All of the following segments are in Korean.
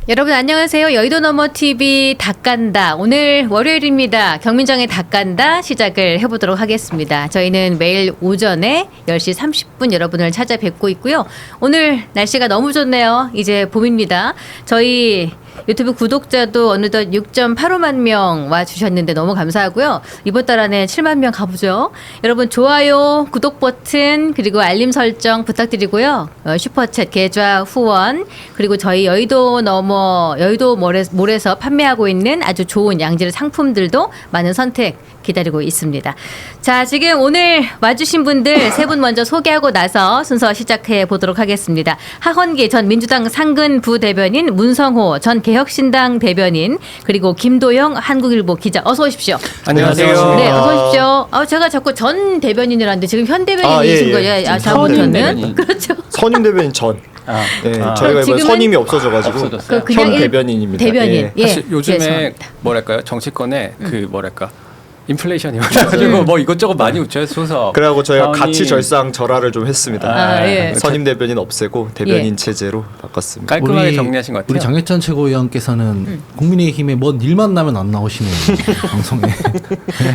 여러분 안녕하세요. 여의도 너머 TV 닭간다. 오늘 월요일입니다. 경민정의 닭간다 시작을 해보도록 하겠습니다. 저희는 매일 오전에 10시 30분 여러분을 찾아뵙고 있고요. 오늘 날씨가 너무 좋네요. 이제 봄입니다. 저희 유튜브 구독자도 어느덧 6.85만 명 와주셨는데 너무 감사하고요. 이번 달 안에 7만 명 가보죠. 여러분 좋아요, 구독 버튼 그리고 알림 설정 부탁드리고요. 슈퍼챗 계좌 후원 그리고 저희 여의도 너머 여의도 몰에서 판매하고 있는 아주 좋은 양질 상품들도 많은 선택 기다리고 있습니다. 자, 지금 오늘 와주신 분들 세 분 먼저 소개하고 나서 순서 시작해 보도록 하겠습니다. 하헌기 전 민주당 상근 부대변인, 문성호 전 개혁신당 대변인, 그리고 김도영 한국일보 기자, 어서 오십시오. 안녕하세요. 네, 어서 오십시오. 제가 자꾸 전 대변인이라는데 지금 현 대변인이신 거예요? 선임 대변인. 그렇죠. 선임 대변인 전. 저희가 이번에 선임이 없어져가지고 현 대변인입니다. 대변인. 예. 사실 요즘에 뭐랄까요, 정치권에 그 뭐랄까 인플레이션이 와가지고 뭐 이것저것 많이 웃혀서 그래갖고 저희가 같이 절상절하를 좀 했습니다. 예. 선임 대변인 없애고 대변인 체제로 바꿨습니다. 깔끔하게 정리하신 것 같아요. 우리 장해찬 최고위원께서는 국민의힘에 뭔 일만 나면 안 나오시네요. 방송에.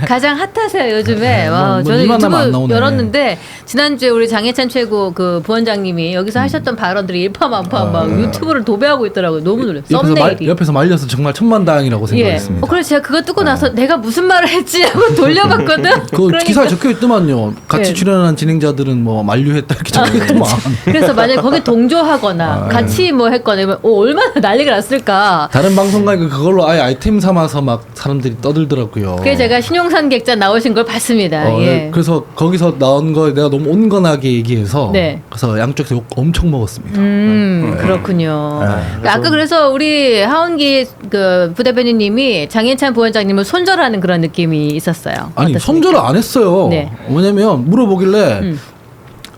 가장 핫하세요 요즘에. 와, 저는 일만 나면 안 유튜브 나오네. 열었는데 지난주에 우리 장해찬 최고 그 부원장님이 여기서 하셨던 발언들이 일파만파 막 유튜브를 도배하고 있더라고요. 너무 놀랐어요. 썸네일이. 옆에서 말려서 정말 천만다행이라고 생각했습니다. 그래서 제가 그거 뜨고 나서 내가 무슨 말을 했지 하고 돌려봤거든. 그 기사에 적혀 있더만요. 같이 예. 출연한 진행자들은 뭐 만류했다 이렇게 적혀 있더만. 그래서 만약에 거기 동조하거나 같이 뭐 했거나 이러면 얼마나 난리가 났을까. 다른 방송가 그걸로 아예 아이템 삼아서 막 사람들이 떠들더라고요. 그래서 제가 신용산 객자 나오신 걸 봤습니다. 예. 그래서 거기서 나온 거 내가 너무 온건하게 얘기해서 네. 그래서 양쪽에서 욕 엄청 먹었습니다. 그렇군요. 아까 그래서 우리 하헌기 그 부대변인님이 장해찬 부원장님을 손절하는 그런 느낌이 있었어요. 아니 어떻습니까? 손절을 안 했어요. 네. 뭐냐면 물어보길래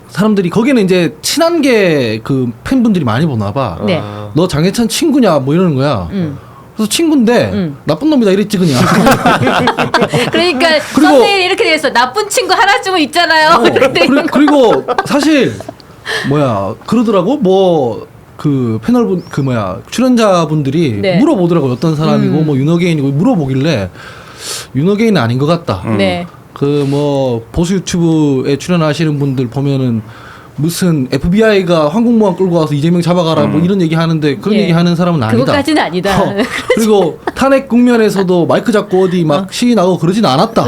사람들이 거기는 이제 친한 게 그 팬분들이 많이 보나 봐. 네. 너 장해찬 친구냐 뭐 이러는 거야. 그래서 친구인데 나쁜 놈이다 이랬지 그냥. 그러니까 그리고- 썸네일 이렇게 돼 있어. 나쁜 친구 하나쯤은 있잖아요. 이렇게 돼 있는 거. 그리고 사실 그러더라고 뭐. 그 패널 출연자분들이 네. 물어보더라고요. 어떤 사람이고 뭐 윤호개인이고 물어보길래 윤호개인은 아닌 것 같다. 네. 그 뭐 보수 유튜브에 출연하시는 분들 보면은 무슨 FBI가 항공모함 끌고 와서 이재명 잡아가라 뭐 이런 얘기 하는데 그런 예. 얘기 하는 사람은 아니다. 그것까지는 아니다. 그리고 탄핵 국면에서도 마이크 잡고 어디 막 시위 나고 그러진 않았다.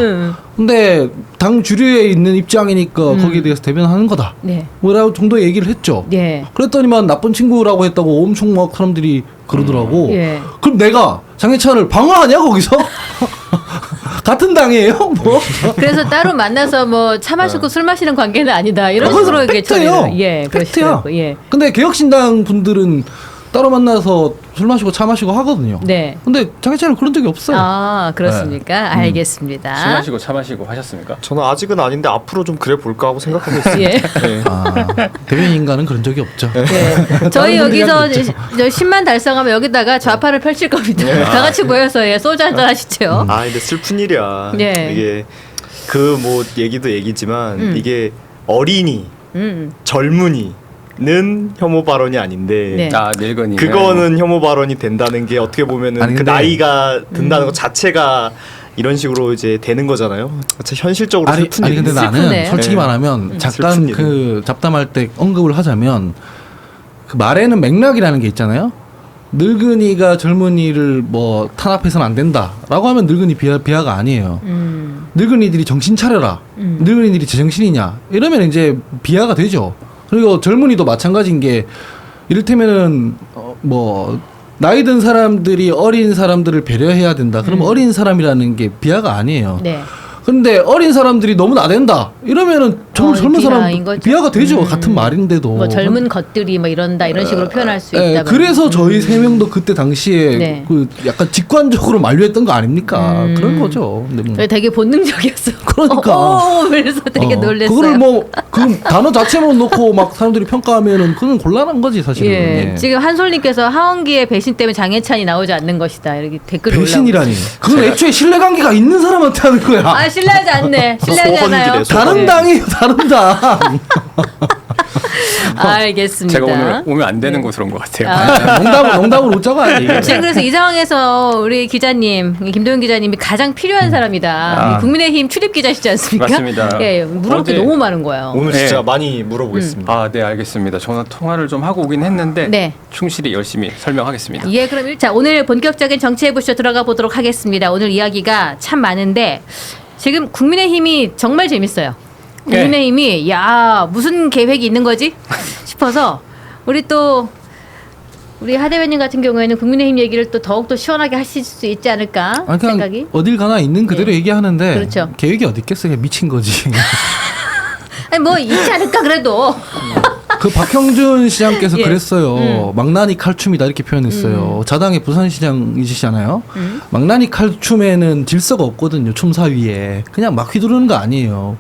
근데 당 주류에 있는 입장이니까 거기에 대해서 대변하는 거다. 네. 뭐라고 정도의 얘기를 했죠. 예. 그랬더니만 나쁜 친구라고 했다고 엄청 막 사람들이 그러더라고. 예. 그럼 내가 장해찬을 방어하냐 거기서? 같은 당이에요? 뭐? 그래서 따로 만나서 뭐 차 마시고 술 마시는 관계는 아니다. 이런 그건 식으로 이게 팩트예요. 처리를 예, 팩트야. 그러시더라고요. 예. 근데 개혁신당 분들은 따로 만나서 술 마시고 차 마시고 하거든요. 네. 근데 장해찬은 그런 적이 없어요. 아, 그렇습니까? 알겠습니다. 술 마시고 차 마시고 하셨습니까? 저는 아직은 아닌데 앞으로 좀 그래 볼까 하고 생각하고 있습니다. 예. 네. 대변인 인간은 그런 적이 없죠. 예. 저희 여기서 10만 달성하면 여기다가 좌파를 펼칠 겁니다. 다 같이 모여서 소주 한잔 하시죠. 근데 슬픈 일이야. 예. 이게 그 뭐 얘기도 얘기지만 이게 어린이, 음. 젊은이는 혐오 발언이 아닌데 네. 늙은이. 그거는 혐오 발언이 된다는 게 어떻게 보면은 아니, 그 근데- 나이가 든다는 것 자체가 이런 식으로 이제 되는 거잖아요. 현실적으로 슬픈 아니 근데 일인데. 나는 슬프네. 솔직히 네. 말하면 잠깐 슬픈 그 잡담할 때 언급을 하자면 그 말에는 맥락이라는 게 있잖아요. 늙은이가 젊은이를 뭐 탄압해서는 안 된다라고 하면 늙은이 비하가 아니에요. 늙은이들이 정신 차려라. 늙은이들이 제정신이냐 이러면 이제 비하가 되죠. 그리고 젊은이도 마찬가지인 게 이를테면은 뭐 나이 든 사람들이 어린 사람들을 배려해야 된다. 그러면 어린 사람이라는 게 비하가 아니에요. 네. 근데 어린 사람들이 너무 나댄다 이러면은 젊은 사람 비하인 거죠. 비하가 되죠. 같은 말인데도. 뭐 젊은 것들이 뭐 이런다 이런 식으로 표현할 수 있다. 그래서 저희 세 명도 그때 당시에 네. 그 약간 직관적으로 만류했던 거 아닙니까? 그런 거죠. 근데 뭐. 되게 본능적이었어. 그러니까. 그래서 되게 놀랐어요. 그걸 뭐 그 단어 자체만 놓고 막 사람들이 평가하면은 그건 곤란한 거지 사실은. 예. 예. 지금 한솔님께서 하원기의 배신 때문에 장해찬이 나오지 않는 것이다. 이렇게 댓글 올라오고 배신이라니. 그건 애초에 신뢰관계가 있는 사람한테 하는 거야. 아 신뢰하지 않네. 신뢰하지 않아요. 소원기래, 다른 당이에요, 다른 당. 알겠습니다. 제가 오늘 오면 안 되는 곳으로 온 것 같아요. 농담으로 웃자고 아니에요. 지금 그래서 이 상황에서 우리 기자님, 김도현 기자님이 가장 필요한 사람이다. 국민의힘 출입 기자시지 않습니까? 맞습니다. 예, 물어볼 게 어제- 너무 많은 거예요. 오늘 진짜 네. 많이 물어보겠습니다. 아, 네, 알겠습니다. 전화 통화를 좀 하고 오긴 했는데 네. 충실히 열심히 설명하겠습니다. 예, 그럼 자 오늘 본격적인 정치해보쇼 들어가 보도록 하겠습니다. 오늘 이야기가 참 많은데 지금 국민의힘이 정말 재밌어요. 국민의힘이 야 무슨 계획이 있는 거지 싶어서 우리 하 대변인 같은 경우에는 국민의힘 얘기를 또 더욱더 시원하게 하실 수 있지 않을까 아니, 그냥 생각이. 어딜 가나 있는 그대로 예. 얘기하는데 그렇죠. 계획이 어디 있겠어요? 그냥 미친 거지. 아니 뭐 있지 않을까 그래도. 그 박형준 시장께서 예. 그랬어요. 망나니 칼춤이다 이렇게 표현했어요. 자당의 부산시장이시잖아요. 망나니 칼춤에는 질서가 없거든요. 춤사위에 그냥 막 휘두르는 거 아니에요.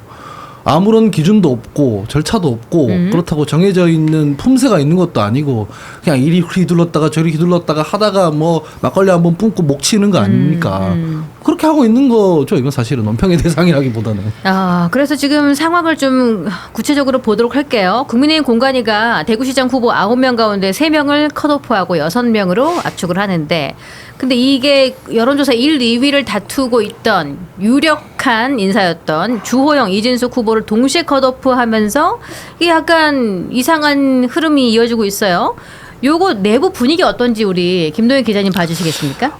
아무런 기준도 없고 절차도 없고 그렇다고 정해져 있는 품새가 있는 것도 아니고 그냥 이리 휘둘렀다가 저리 휘둘렀다가 하다가 뭐 막걸리 한번 뿜고 목 치는 거 아닙니까? 그렇게 하고 있는 거죠. 이건 사실은 논평의 대상이라기보다는. 아, 그래서 지금 상황을 좀 구체적으로 보도록 할게요. 국민의힘 공관위가 대구시장 후보 9명 가운데 3명을 컷오프하고 6명으로 압축을 하는데 근데 이게 여론조사 1, 2위를 다투고 있던 유력한 인사였던 주호영, 이진숙 후보를 동시에 컷오프하면서 이게 약간 이상한 흐름이 이어지고 있어요. 요거 내부 분위기 어떤지 우리 김도현 기자님 봐주시겠습니까?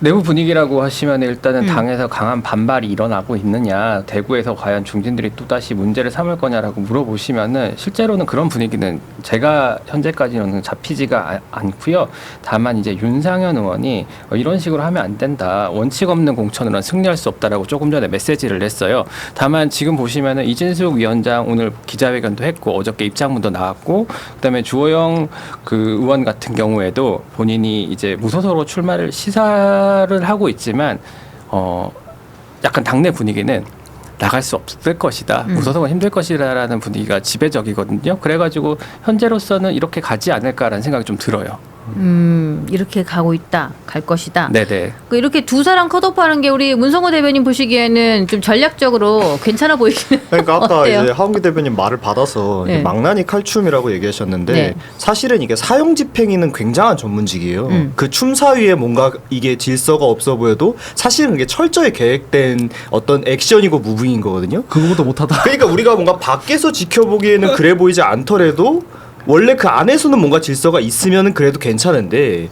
내부 분위기라고 하시면 일단은 당에서 강한 반발이 일어나고 있느냐, 대구에서 과연 중진들이 또다시 문제를 삼을 거냐라고 물어보시면은 실제로는 그런 분위기는 제가 현재까지는 잡히지가 않고요. 다만 이제 윤상현 의원이 이런 식으로 하면 안 된다, 원칙 없는 공천으로는 승리할 수 없다라고 조금 전에 메시지를 냈어요. 다만 지금 보시면은 이진숙 위원장 오늘 기자회견도 했고 어저께 입장문도 나왔고 그다음에 주호영 그 의원 같은 경우에도 본인이 이제 무소속으로 출마를 시사를 하고 있지만 약간 당내 분위기는 나갈 수 없을 것이다. 무소속은 힘들 것이라는 분위기가 지배적이거든요. 그래가지고 현재로서는 이렇게 가지 않을까라는 생각이 좀 들어요. 이렇게 가고 있다, 갈 것이다. 네네. 이렇게 두 사람 컷오프하는 게 우리 문성호 대변인 보시기에는 좀 전략적으로 괜찮아 보이시는. 그러니까 아까 어때요? 이제 하원기 대변인 말을 받아서 네. 망나니 칼춤이라고 얘기하셨는데 네. 사실은 이게 사용 집행이는 굉장한 전문직이에요. 그 춤사위에 뭔가 이게 질서가 없어 보여도 사실은 그게 철저히 계획된 어떤 액션이고 무브인 거거든요. 그거보다 못하다. 그러니까 우리가 뭔가 밖에서 지켜보기에는 그래 보이지 않더라도 원래 그 안에서는 뭔가 질서가 있으면은 그래도 괜찮은데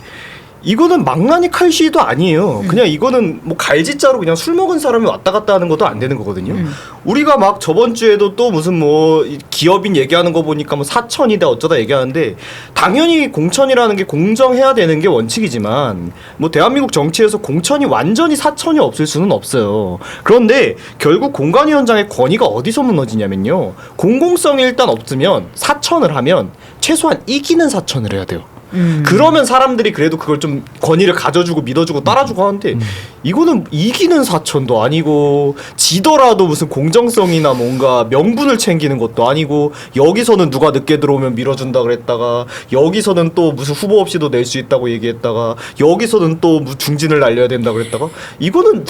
이거는 망나니 칼시도 아니에요. 그냥 이거는 뭐 갈지자로 그냥 술 먹은 사람이 왔다 갔다 하는 것도 안 되는 거거든요. 우리가 막 저번 주에도 또 무슨 뭐 기업인 얘기하는 거 보니까 뭐 사천이다 어쩌다 얘기하는데 당연히 공천이라는 게 공정해야 되는 게 원칙이지만 뭐 대한민국 정치에서 공천이 완전히 사천이 없을 수는 없어요. 그런데 결국 공관위원장의 권위가 어디서 무너지냐면요. 공공성이 일단 없으면 사천을 하면 최소한 이기는 사천을 해야 돼요. 그러면 사람들이 그래도 그걸 좀 권위를 가져주고 믿어주고 따라주고 하는데 이거는 이기는 사천도 아니고 지더라도 무슨 공정성이나 뭔가 명분을 챙기는 것도 아니고 여기서는 누가 늦게 들어오면 밀어준다 그랬다가 여기서는 또 무슨 후보 없이도 낼 수 있다고 얘기했다가 여기서는 또 중진을 날려야 된다 그랬다가 이거는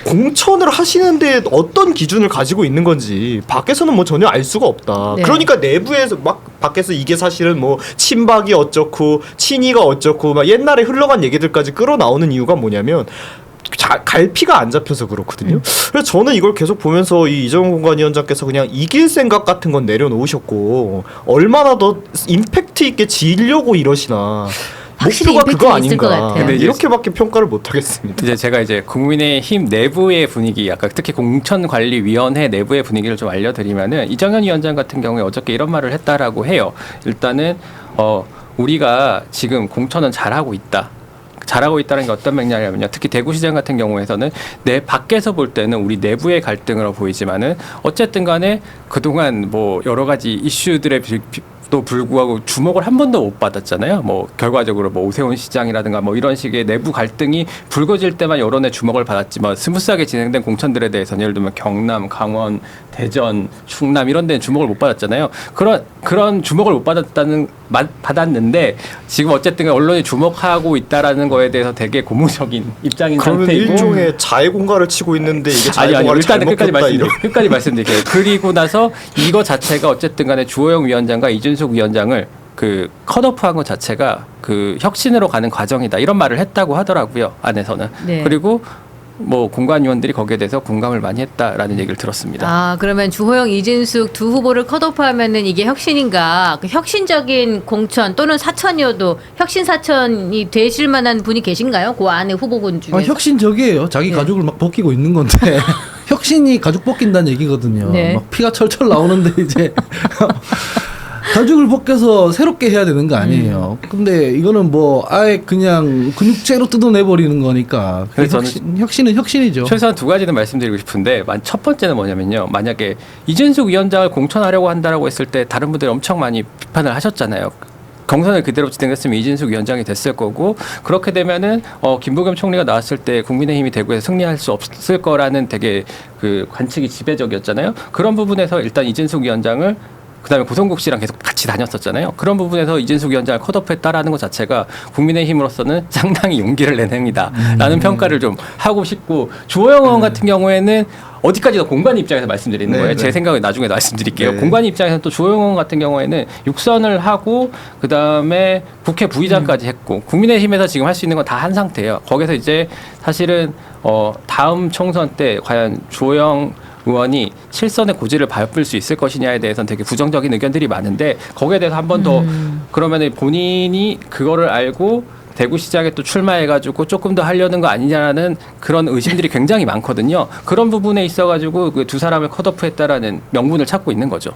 공천을 하시는데 어떤 기준을 가지고 있는 건지 밖에서는 뭐 전혀 알 수가 없다. 네. 그러니까 내부에서 막 밖에서 이게 사실은 뭐 친박이 어쩌고 친이가 어쩌고 막 옛날에 흘러간 얘기들까지 끌어나오는 이유가 뭐냐면 갈피가 안 잡혀서 그렇거든요. 그래서 저는 이걸 계속 보면서 이 이정훈 공관위원장께서 그냥 이길 생각 같은 건 내려놓으셨고 얼마나 더 임팩트 있게 지려고 이러시나. 확실히 목표가 그거 임팩트가 있을 것 아닌가. 같아요. 근데 이렇게밖에 평가를 못 하겠습니다. 이제 제가 이제 국민의힘 내부의 분위기, 아까 특히 공천관리위원회 내부의 분위기를 좀 알려드리면은 이정현 위원장 같은 경우에 어저께 이런 말을 했다라고 해요. 일단은 우리가 지금 공천은 잘하고 있다. 잘하고 있다는 게 어떤 맥락이냐면요. 특히 대구시장 같은 경우에서는 내 밖에서 볼 때는 우리 내부의 갈등으로 보이지만은 어쨌든 간에 그동안 뭐 여러 가지 이슈들의 또 불구하고 주목을 한 번도 못 받았잖아요. 뭐 결과적으로 뭐 오세훈 시장이라든가 뭐 이런 식의 내부 갈등이 불거질 때만 여론의 주목을 받았지만 스무스하게 진행된 공천들에 대해서는 예를 들면 경남, 강원, 대전, 충남 이런 데는 주목을 못 받았잖아요. 그런 주목을 못 받았는데 지금 어쨌든 언론이 주목하고 있다라는 거에 대해서 되게 고무적인 입장인 그러면 상태이고 일종의 자해공갈을 치고 있는데 이게 아니 자해공갈을 일단은 잘못 끝까지 말씀드릴게요. 그리고 나서 이거 자체가 어쨌든 간에 주호영 위원장과 이준숙 위원장을 그 컷오프한 것 자체가 그 혁신으로 가는 과정이다 이런 말을 했다고 하더라고요. 안에서는. 네. 그리고 뭐 공관위원들이 거기에 대해서 공감을 많이 했다라는 얘기를 들었습니다. 아, 그러면 주호영, 이진숙 두 후보를 컷오프하면은 이게 혁신인가? 그 혁신적인 공천 또는 사천이어도 혁신 사천이 되실 만한 분이 계신가요? 그 안에 후보군 중에. 혁신적이에요. 자기 네. 가족을 막 벗기고 있는 건데 혁신이 가족 벗긴다는 얘기거든요. 네. 막 피가 철철 나오는데 이제 가죽을 벗겨서 새롭게 해야 되는 거 아니에요. 근데 이거는 뭐 아예 그냥 근육째로 뜯어내버리는 거니까 그래서 혁신은 혁신이죠. 최소한 두 가지는 말씀드리고 싶은데 첫 번째는 뭐냐면요. 만약에 이준숙 위원장을 공천하려고 한다라고 했을 때 다른 분들이 엄청 많이 비판을 하셨잖아요. 경선을 그대로 진행했으면 이준숙 위원장이 됐을 거고 그렇게 되면은 김부겸 총리가 나왔을 때 국민의힘이 대구에서 승리할 수 없을 거라는 되게 그 관측이 지배적이었잖아요. 그런 부분에서 일단 이준숙 위원장을 그다음에 고성국 씨랑 계속 같이 다녔었잖아요. 그런 부분에서 이준숙 위원장을 컷오프했다라는 것 자체가 국민의힘으로서는 상당히 용기를 낸 행위다라는 평가를 좀 하고 싶고 주호영 의원 같은 경우에는 어디까지도 공관 입장에서 말씀드리는 거예요. 제 생각은 나중에 말씀드릴게요. 공관 입장에서는 또 주호영 의원 같은 경우에는 육선을 하고 그다음에 국회 부의장까지 했고 국민의힘에서 지금 할 수 있는 건 다 한 상태예요. 거기서 이제 사실은 다음 총선 때 과연 주호영 의원이 7선의 고지를 밟을 수 있을 것이냐에 대해서는 되게 부정적인 의견들이 많은데 거기에 대해서 한 번 더 그러면 본인이 그거를 알고 대구시장에 또 출마해가지고 조금 더 하려는 거 아니냐라는 그런 의심들이 굉장히 많거든요. 그런 부분에 있어가지고 그 두 사람을 컷오프했다라는 명분을 찾고 있는 거죠.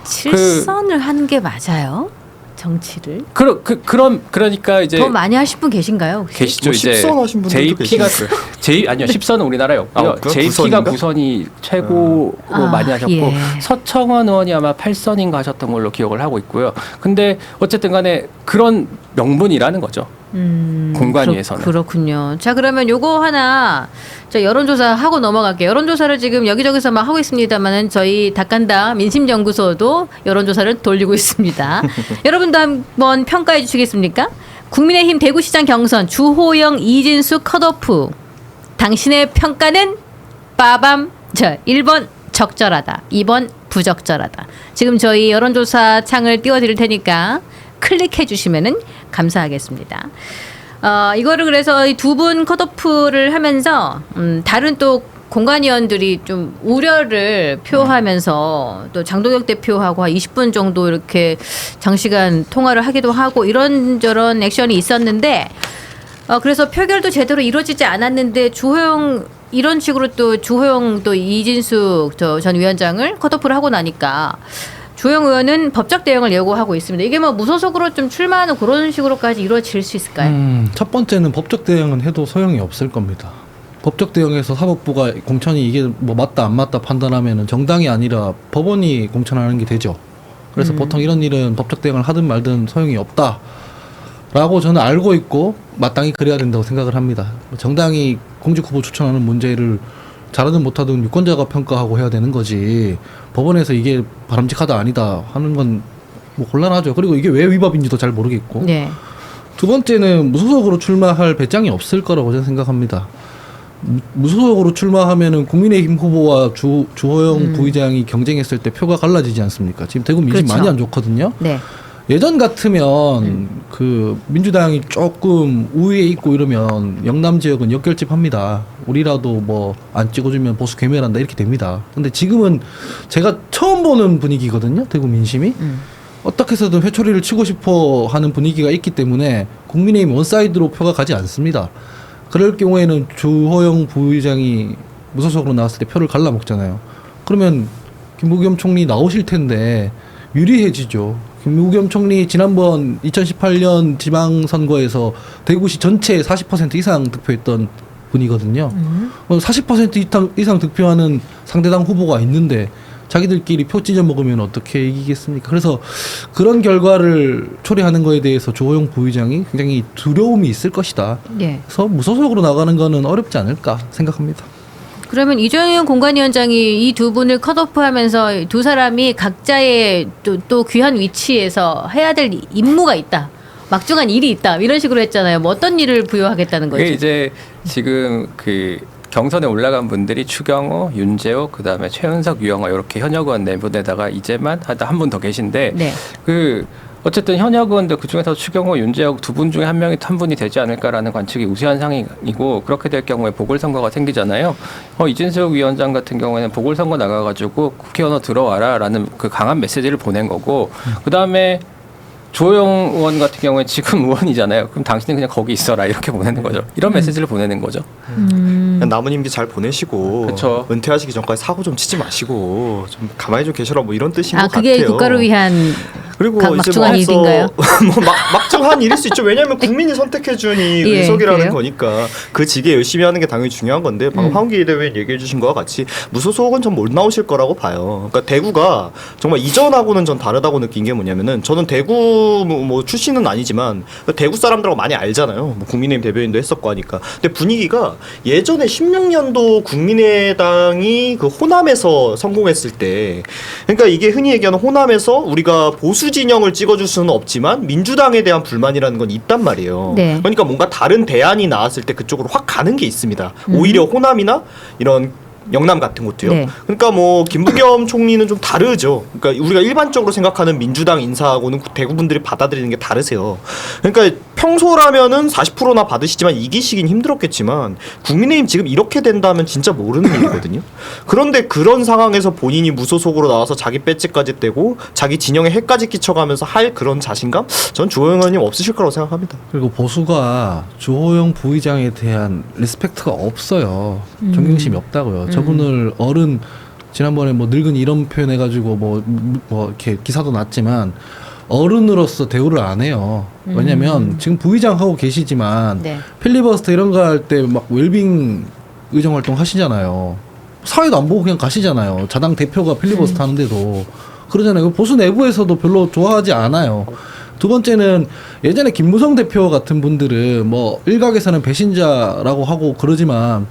7선을 한 게 맞아요? 정치를? 그러니까 이제 더 많이 하신 분 계신가요? 혹시? 계시죠. 뭐 이제 10선 하신 분들도 JP가 아니요 10선은 우리나라에 없고요. JP가 9선인가? 9선이 최고로 많이 하셨고 예. 서청원 의원이 아마 8선인가 하셨던 걸로 기억을 하고 있고요. 근데 어쨌든 간에 그런 명분이라는 거죠. 공관위에서는. 그렇군요. 자, 그러면 요거 하나 저 여론조사 하고 넘어갈게요. 여론조사를 지금 여기저기서 막 하고 있습니다만은 저희 닭간다 민심연구소도 여론조사를 돌리고 있습니다. 여러분도 한번 평가해 주시겠습니까? 국민의힘 대구시장 경선 주호영, 이진숙 컷오프. 당신의 평가는 빠밤. 자, 1번 적절하다. 2번 부적절하다. 지금 저희 여론조사 창을 띄워드릴 테니까 클릭해 주시면은 감사하겠습니다. 이거를 그래서 이 두 분 컷오프를 하면서 다른 또 공관위원들이 좀 우려를 표하면서 또 장동혁 대표하고 한 20분 정도 이렇게 장시간 통화를 하기도 하고 이런저런 액션이 있었는데 그래서 표결도 제대로 이루어지지 않았는데 주호영 이런 식으로 또 주호영 또 이진숙 전 위원장을 컷오프를 하고 나니까 주호영 의원은 법적 대응을 예고하고 있습니다. 이게 뭐 무소속으로 좀 출마하는 그런 식으로까지 이루어질 수 있을까요? 첫 번째는 법적 대응은 해도 소용이 없을 겁니다. 법적 대응에서 사법부가 공천이 이게 뭐 맞다 안 맞다 판단하면은 정당이 아니라 법원이 공천하는 게 되죠. 그래서 보통 이런 일은 법적 대응을 하든 말든 소용이 없다라고 저는 알고 있고 마땅히 그래야 된다고 생각을 합니다. 정당이 공직 후보 추천하는 문제를 잘하든 못하든 유권자가 평가하고 해야 되는 거지 법원에서 이게 바람직하다 아니다 하는 건 뭐 곤란하죠. 그리고 이게 왜 위법인지도 잘 모르겠고. 네. 두 번째는 무소속으로 출마할 배짱이 없을 거라고 저는 생각합니다. 무소속으로 출마하면은 국민의힘 후보와 주호영 부의장이 경쟁했을 때 표가 갈라지지 않습니까? 지금 대구 민심 그렇죠. 많이 안 좋거든요. 네. 예전 같으면 그 민주당이 조금 우위에 있고 이러면 영남 지역은 역결집합니다. 우리라도 뭐 안 찍어주면 보수 괴멸한다 이렇게 됩니다. 근데 지금은 제가 처음 보는 분위기거든요. 대구 민심이. 어떻게 해서든 회초리를 치고 싶어 하는 분위기가 있기 때문에 국민의힘 원사이드로 표가 가지 않습니다. 그럴 경우에는 주호영 부의장이 무소속으로 나왔을 때 표를 갈라먹잖아요. 그러면 김부겸 총리 나오실 텐데 유리해지죠. 김부겸 총리 지난번 2018년 지방선거에서 대구시 전체 40% 이상 득표했던 분이거든요. 40% 이상 득표하는 상대당 후보가 있는데 자기들끼리 표 찢어 먹으면 어떻게 이기겠습니까? 그래서 그런 결과를 초래하는 거에 대해서 주호영 부의장이 굉장히 두려움이 있을 것이다. 예. 그래서 무소속으로 나가는 거는 어렵지 않을까 생각합니다. 그러면 이정현 공관위원장이 이 두 분을 컷오프하면서 두 사람이 각자의 또 귀한 위치에서 해야 될 임무가 있다. 막중한 일이 있다. 이런 식으로 했잖아요. 뭐 어떤 일을 부여하겠다는 거죠? 그게 이제 지금 그 경선에 올라간 분들이 추경호, 윤재호, 그다음에 최은석, 유영아 이렇게 현역 의원 네 분에다가 이제만 한 분 더 계신데 네. 그 어쨌든 현역 의원들 그 중에서 추경호, 윤재호 두 분 중에 한 분이 되지 않을까라는 관측이 우세한 상황이고 그렇게 될 경우에 보궐선거가 생기잖아요. 이진석 위원장 같은 경우에는 보궐선거 나가가지고 국회의원 들어와라라는 그 강한 메시지를 보낸 거고 그다음에 조영 의원 같은 경우에 지금 의원이잖아요. 그럼 당신은 그냥 거기 있어라 이렇게 보내는 거죠. 이런 메시지를 보내는 거죠. 그냥 남은 임기 잘 보내시고 그쵸. 은퇴하시기 전까지 사고 좀 치지 마시고 좀 가만히 좀 계셔라 뭐 이런 뜻인 것 그게 같아요. 국가를 위한 그리고 막중한 이제 일인가요? 뭐 막중한 일일 수 있죠. 왜냐하면 국민이 선택해준 이 예, 의석이라는 그래요? 거니까 그 직에 열심히 하는 게 당연히 중요한 건데 방금 황기 대변인 얘기해 주신 거와 같이 무소속은 전 못 나오실 거라고 봐요. 그러니까 대구가 정말 이전하고는 전 다르다고 느낀 게 뭐냐면은 저는 대구 뭐 출신은 아니지만 대구 사람들하고 많이 알잖아요. 뭐 국민의힘 대변인도 했었고 하니까. 근데 분위기가 예전에 16년도 국민의당이 그 호남에서 성공했을 때 그러니까 이게 흔히 얘기하는 호남에서 우리가 보수 진영을 찍어줄 수는 없지만 민주당에 대한 불만이라는 건 있단 말이에요. 네. 그러니까 뭔가 다른 대안이 나왔을 때 그쪽으로 확 가는 게 있습니다. 오히려 호남이나 이런 영남 같은 곳도요. 네. 그러니까 뭐 김부겸 총리는 좀 다르죠. 그러니까 우리가 일반적으로 생각하는 민주당 인사하고는 대구 분들이 받아들이는 게 다르세요. 그러니까 평소라면은 40%나 받으시지만 이기시긴 힘들었겠지만 국민의힘 지금 이렇게 된다면 진짜 모르는 일이거든요. 그런데 그런 상황에서 본인이 무소속으로 나와서 자기 배지까지 떼고 자기 진영에 해까지 끼쳐가면서 할 그런 자신감? 전 주호영 의원님 없으실 거라고 생각합니다. 그리고 보수가 주호영 부의장에 대한 리스펙트가 없어요. 존경심이 없다고요. 저분을 어른 지난번에 뭐 늙은 이런 표현해가지고 뭐 이렇게 기사도 났지만 어른으로서 대우를 안 해요. 왜냐면 지금 부의장 하고 계시지만 네. 필리버스터 이런 거 할 때 막 웰빙 의정 활동 하시잖아요. 사회도 안 보고 그냥 가시잖아요. 자당 대표가 필리버스터 하는데도 그러잖아요. 보수 내부에서도 별로 좋아하지 않아요. 두 번째는 예전에 김무성 대표 같은 분들은 뭐 일각에서는 배신자라고 하고 그러지만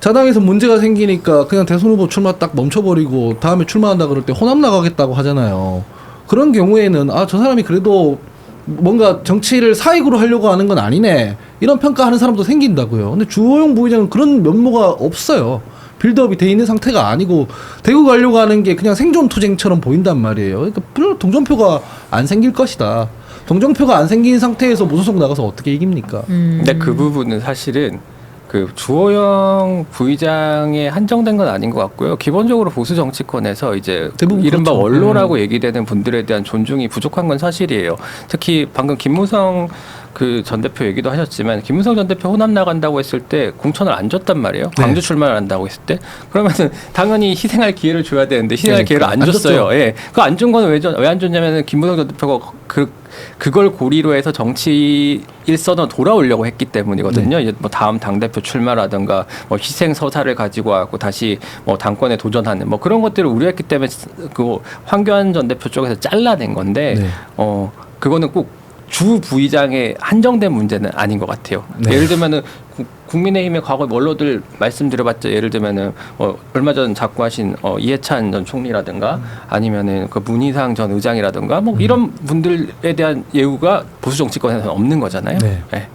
자당에서 문제가 생기니까 그냥 대선 후보 출마 딱 멈춰버리고 다음에 출마한다 그럴 때 호남 나가겠다고 하잖아요. 그런 경우에는 저 사람이 그래도 뭔가 정치를 사익으로 하려고 하는 건 아니네 이런 평가하는 사람도 생긴다고요. 근데 주호영 부의장은 그런 면모가 없어요. 빌드업이 돼 있는 상태가 아니고 대구 가려고 하는 게 그냥 생존투쟁처럼 보인단 말이에요. 그러니까 별로 동정표가 안 생길 것이다. 동정표가 안 생긴 상태에서 무소속 나가서 어떻게 이깁니까? 근데 그 부분은 사실은 그 주호영 부의장에 한정된 건 아닌 것 같고요. 기본적으로 보수 정치권에서 이제 대부분 이른바 그렇죠. 원로라고 얘기되는 분들에 대한 존중이 부족한 건 사실이에요. 특히 방금 김무성 그 전 대표 얘기도 하셨지만 김무성 전 대표 호남 나간다고 했을 때 공천을 안 줬단 말이에요. 네. 광주 출마를 한다고 했을 때 그러면은 당연히 희생할 기회를 줘야 되는데 희생할 네, 기회를 안 안 줬어요. 줬죠. 예, 그 안 준 건 왜 안 줬냐면은 김무성 전 대표가 그걸 고리로 해서 정치 일선으로 돌아오려고 했기 때문이거든요. 이제 뭐 다음 당 대표 출마라든가 뭐 희생 서사를 가지고 와고 다시 뭐 당권에 도전하는 뭐 그런 것들을 우려했기 때문에 그 황교안 전 대표 쪽에서 잘라낸 건데 네. 그거는 꼭 주 부의장에 한정된 문제는 아닌 것 같아요. 네. 예를 들면은 국민의힘의 과거 원로들 말씀드려봤자 예를 들면은 얼마 전 자꾸하신 이해찬 전 총리라든가 아니면은 그 문희상 전 의장이라든가 뭐 이런 분들에 대한 예우가 보수 정치권에서는 없는 거잖아요. 네. 네.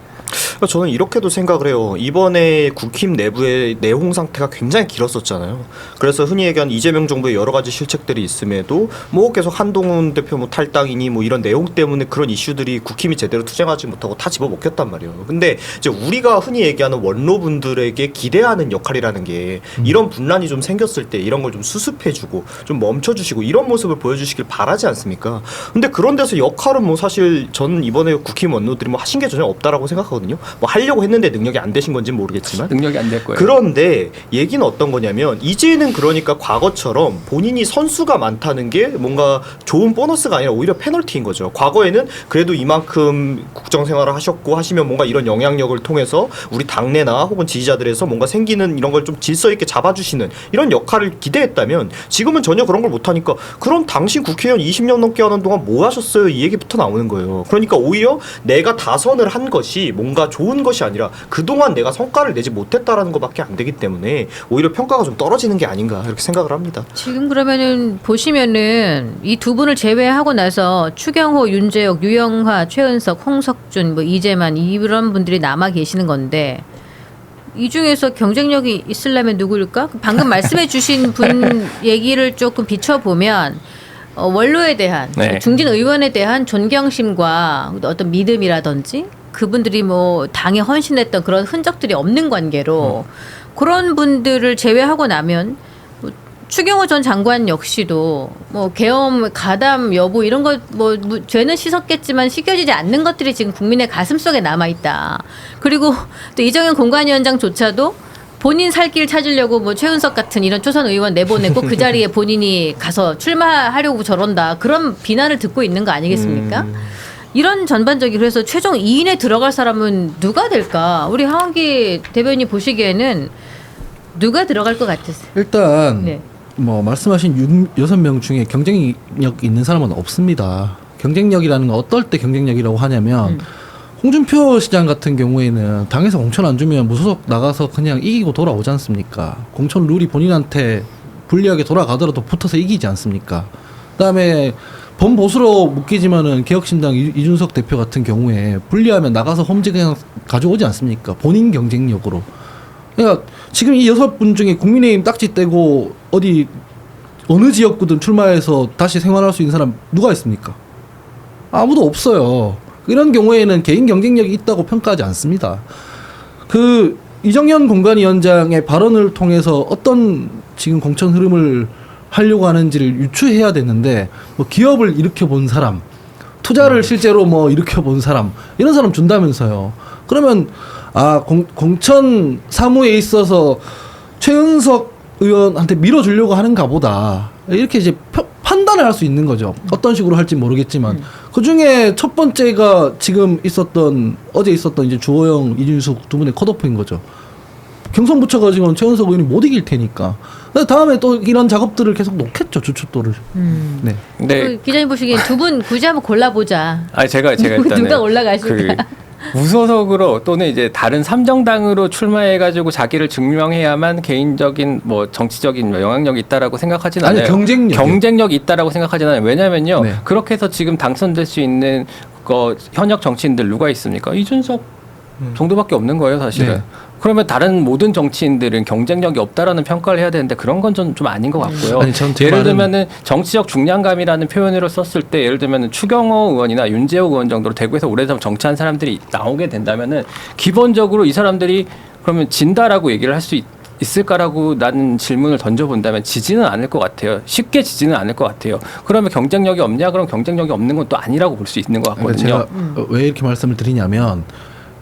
저는 이렇게도 생각을 해요. 이번에 국힘 내부의 내홍 상태가 굉장히 길었었잖아요. 그래서 흔히 얘기하는 이재명 정부의 여러 가지 실책들이 있음에도 뭐 계속 한동훈 대표 뭐 탈당이니 뭐 이런 내용 때문에 그런 이슈들이 국힘이 제대로 투쟁하지 못하고 다 집어먹혔단 말이에요. 근데 이제 우리가 흔히 얘기하는 원로분들에게 기대하는 역할이라는 게 이런 분란이 좀 생겼을 때 이런 걸 좀 수습해주고 좀 멈춰주시고 이런 모습을 보여주시길 바라지 않습니까? 근데 그런 데서 역할은 뭐 사실 저는 이번에 국힘 원로들이 뭐 하신 게 전혀 없다라고 생각하거든요. 뭐 하려고 했는데 능력이 안 되신 건지는 모르겠지만 능력이 안 될 거예요. 그런데 얘기는 어떤 거냐면 이제는 그러니까 과거처럼 본인이 선수가 많다는 게 뭔가 좋은 보너스가 아니라 오히려 페널티인 거죠. 과거에는 그래도 이만큼 국정 생활을 하셨고 하시면 뭔가 이런 영향력을 통해서 우리 당내나 혹은 지지자들에서 뭔가 생기는 이런 걸 좀 질서 있게 잡아주시는 이런 역할을 기대했다면 지금은 전혀 그런 걸 못하니까 그럼 당신 국회의원 20년 넘게 하는 동안 뭐 하셨어요? 이 얘기부터 나오는 거예요. 그러니까 오히려 내가 다선을 한 것이 뭔가 좋은 것이 아니라 그동안 내가 성과를 내지 못했다라는 것밖에 안 되기 때문에 오히려 평가가 좀 떨어지는 게 아닌가 이렇게 생각을 합니다. 지금 그러면은 보시면은 이 두 분을 제외하고 나서 추경호, 윤재옥, 유영화, 최은석, 홍석준, 뭐 이재만 이런 분들이 남아 계시는 건데 이 중에서 경쟁력이 있으려면 누구일까? 방금 말씀해주신 분 얘기를 조금 비춰보면 원로에 대한 네. 중진 의원에 대한 존경심과 어떤 믿음이라든지 그분들이 뭐 당에 헌신했던 그런 흔적들이 없는 관계로 그런 분들을 제외하고 나면 뭐 추경호 전 장관 역시도 뭐 계엄 가담 여부 이런 거 뭐 죄는 씻었겠지만 씻겨지지 않는 것들이 지금 국민의 가슴 속에 남아 있다. 그리고 또 이정현 공관위원장조차도 본인 살 길 찾으려고 뭐 최은석 같은 이런 초선 의원 내보내고 그 자리에 본인이 가서 출마하려고 저런다. 그런 비난을 듣고 있는 거 아니겠습니까? 이런 전반적인 그래서 최종 2인에 들어갈 사람은 누가 될까? 우리 하원기 대변인 보시기에는 누가 들어갈 것 같으세요? 일단 네. 뭐 말씀하신 6명 중에 경쟁력 있는 사람은 없습니다. 경쟁력이라는 건 어떨 때 경쟁력이라고 하냐면 홍준표 시장 같은 경우에는 당에서 공천 안 주면 무소속 나가서 그냥 이기고 돌아오지 않습니까? 공천 룰이 본인한테 불리하게 돌아가더라도 붙어서 이기지 않습니까? 그다음에 범보수로 묶이지만은 개혁신당 이준석 대표 같은 경우에 불리하면 나가서 험지 그냥 가져오지 않습니까? 본인 경쟁력으로. 그러니까 지금 이 6분 중에 국민의힘 딱지 떼고 어디 어느 지역구든 출마해서 다시 생활할 수 있는 사람 누가 있습니까? 아무도 없어요. 이런 경우에는 개인 경쟁력이 있다고 평가하지 않습니다. 그 이정현 공관위원장의 발언을 통해서 어떤 지금 공천 흐름을 하려고 하는지를 유추해야 되는데 뭐 기업을 일으켜 본 사람, 투자를 실제로 뭐 일으켜 본 사람 이런 사람 준다면서요. 그러면 공천 사무에 있어서 최은석 의원한테 밀어주려고 하는가 보다 이렇게 이제 판단을 할 수 있는 거죠. 어떤 식으로 할지 모르겠지만 그 중에 첫 번째가 지금 어제 있었던 이제 주호영, 이준석 두 분의 컷오프인 거죠. 경선 붙여가지고는 최은석 의원이 못 이길 테니까. 다음에 또 이런 작업들을 계속 놓겠죠, 주춧돌을. 네. 네. 기자님 보시기엔 두 분 굳이 한번 골라보자. 아니 제가 일단은 누가 올라가실까? 무소속으로 또는 이제 다른 삼정당으로 출마해가지고 자기를 증명해야만 개인적인 뭐 정치적인 영향력이 있다라고 생각하지는 아니, 않아요. 경쟁력이 있다라고 생각하지는 않아요. 왜냐면요. 네. 그렇게 해서 지금 당선될 수 있는 현역 정치인들 누가 있습니까? 이준석 정도밖에 없는 거예요, 사실은. 네. 그러면 다른 모든 정치인들은 경쟁력이 없다라는 평가를 해야 되는데 그런 건 좀 아닌 것 같고요. 아니, 제 예를 말은- 들면은 정치적 중량감이라는 표현으로 썼을 때 예를 들면은 추경호 의원이나 윤재욱 의원 정도로 대구에서 오래전 정치한 사람들이 나오게 된다면은 기본적으로 이 사람들이 그러면 진다라고 얘기를 할 수 있을까라고 나는 질문을 던져본다면 지지는 않을 것 같아요. 쉽게 지지는 않을 것 같아요. 그러면 경쟁력이 없냐? 그럼 경쟁력이 없는 건 또 아니라고 볼 수 있는 것 그러니까 같거든요. 제가 왜 이렇게 말씀을 드리냐면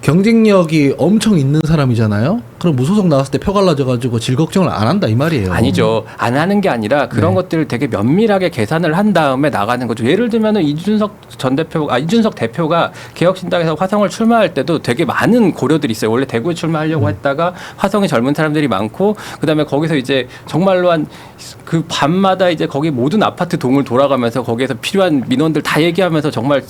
경쟁력이 엄청 있는 사람이잖아요. 그럼 무소속 나왔을 때 표 갈라져가지고 질 걱정을 안 한다 이 말이에요. 아니죠. 안 하는 게 아니라 그런 네. 것들을 되게 면밀하게 계산을 한 다음에 나가는 거죠. 예를 들면은 이준석 대표가 개혁신당에서 화성을 출마할 때도 되게 많은 고려들이 있어요. 원래 대구에 출마하려고 했다가 화성에 젊은 사람들이 많고 그다음에 거기서 이제 정말로 한 그 밤마다 이제 거기 모든 아파트 동을 돌아가면서 거기에서 필요한 민원들 다 얘기하면서 정말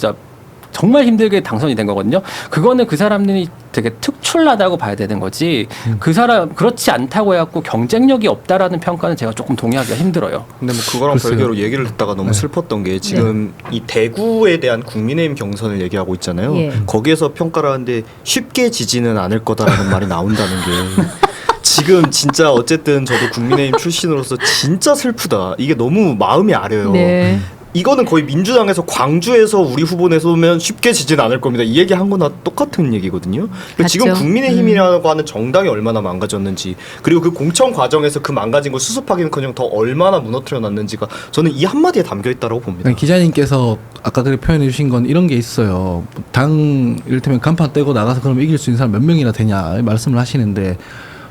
힘들게 당선이 된 거거든요. 그거는 그 사람들이 되게 특출나다고 봐야 되는 거지. 그렇지 않다고 해갖고 경쟁력이 없다라는 평가는 제가 조금 동의하기가 힘들어요. 근데 뭐 그거랑 글쎄요. 별개로 얘기를 듣다가 너무 네. 슬펐던 게 지금 이 대구에 대한 국민의힘 경선을 얘기하고 있잖아요. 예. 거기에서 평가를 하는데 쉽게 지지는 않을 거다라는 말이 나온다는 게 지금 진짜 어쨌든 저도 국민의힘 출신으로서 진짜 슬프다. 이게 너무 마음이 아려요. 네. 이거는 거의 민주당에서 광주에서 우리 후보 내서면 쉽게 지진 않을 겁니다. 이 얘기 한 거나 똑같은 얘기거든요. 그리고 지금 맞죠. 국민의힘이라고 하는 정당이 얼마나 망가졌는지, 그리고 그 공천 과정에서 그 망가진 걸 수습하기는커녕 더 얼마나 무너뜨려 놨는지가 저는 이 한마디에 담겨 있다고 봅니다. 기자님께서 아까 그렇게 표현해 주신 건 이런 게 있어요. 당 이를테면 간판 떼고 나가서 그럼 이길 수 있는 사람 몇 명이나 되냐 말씀을 하시는데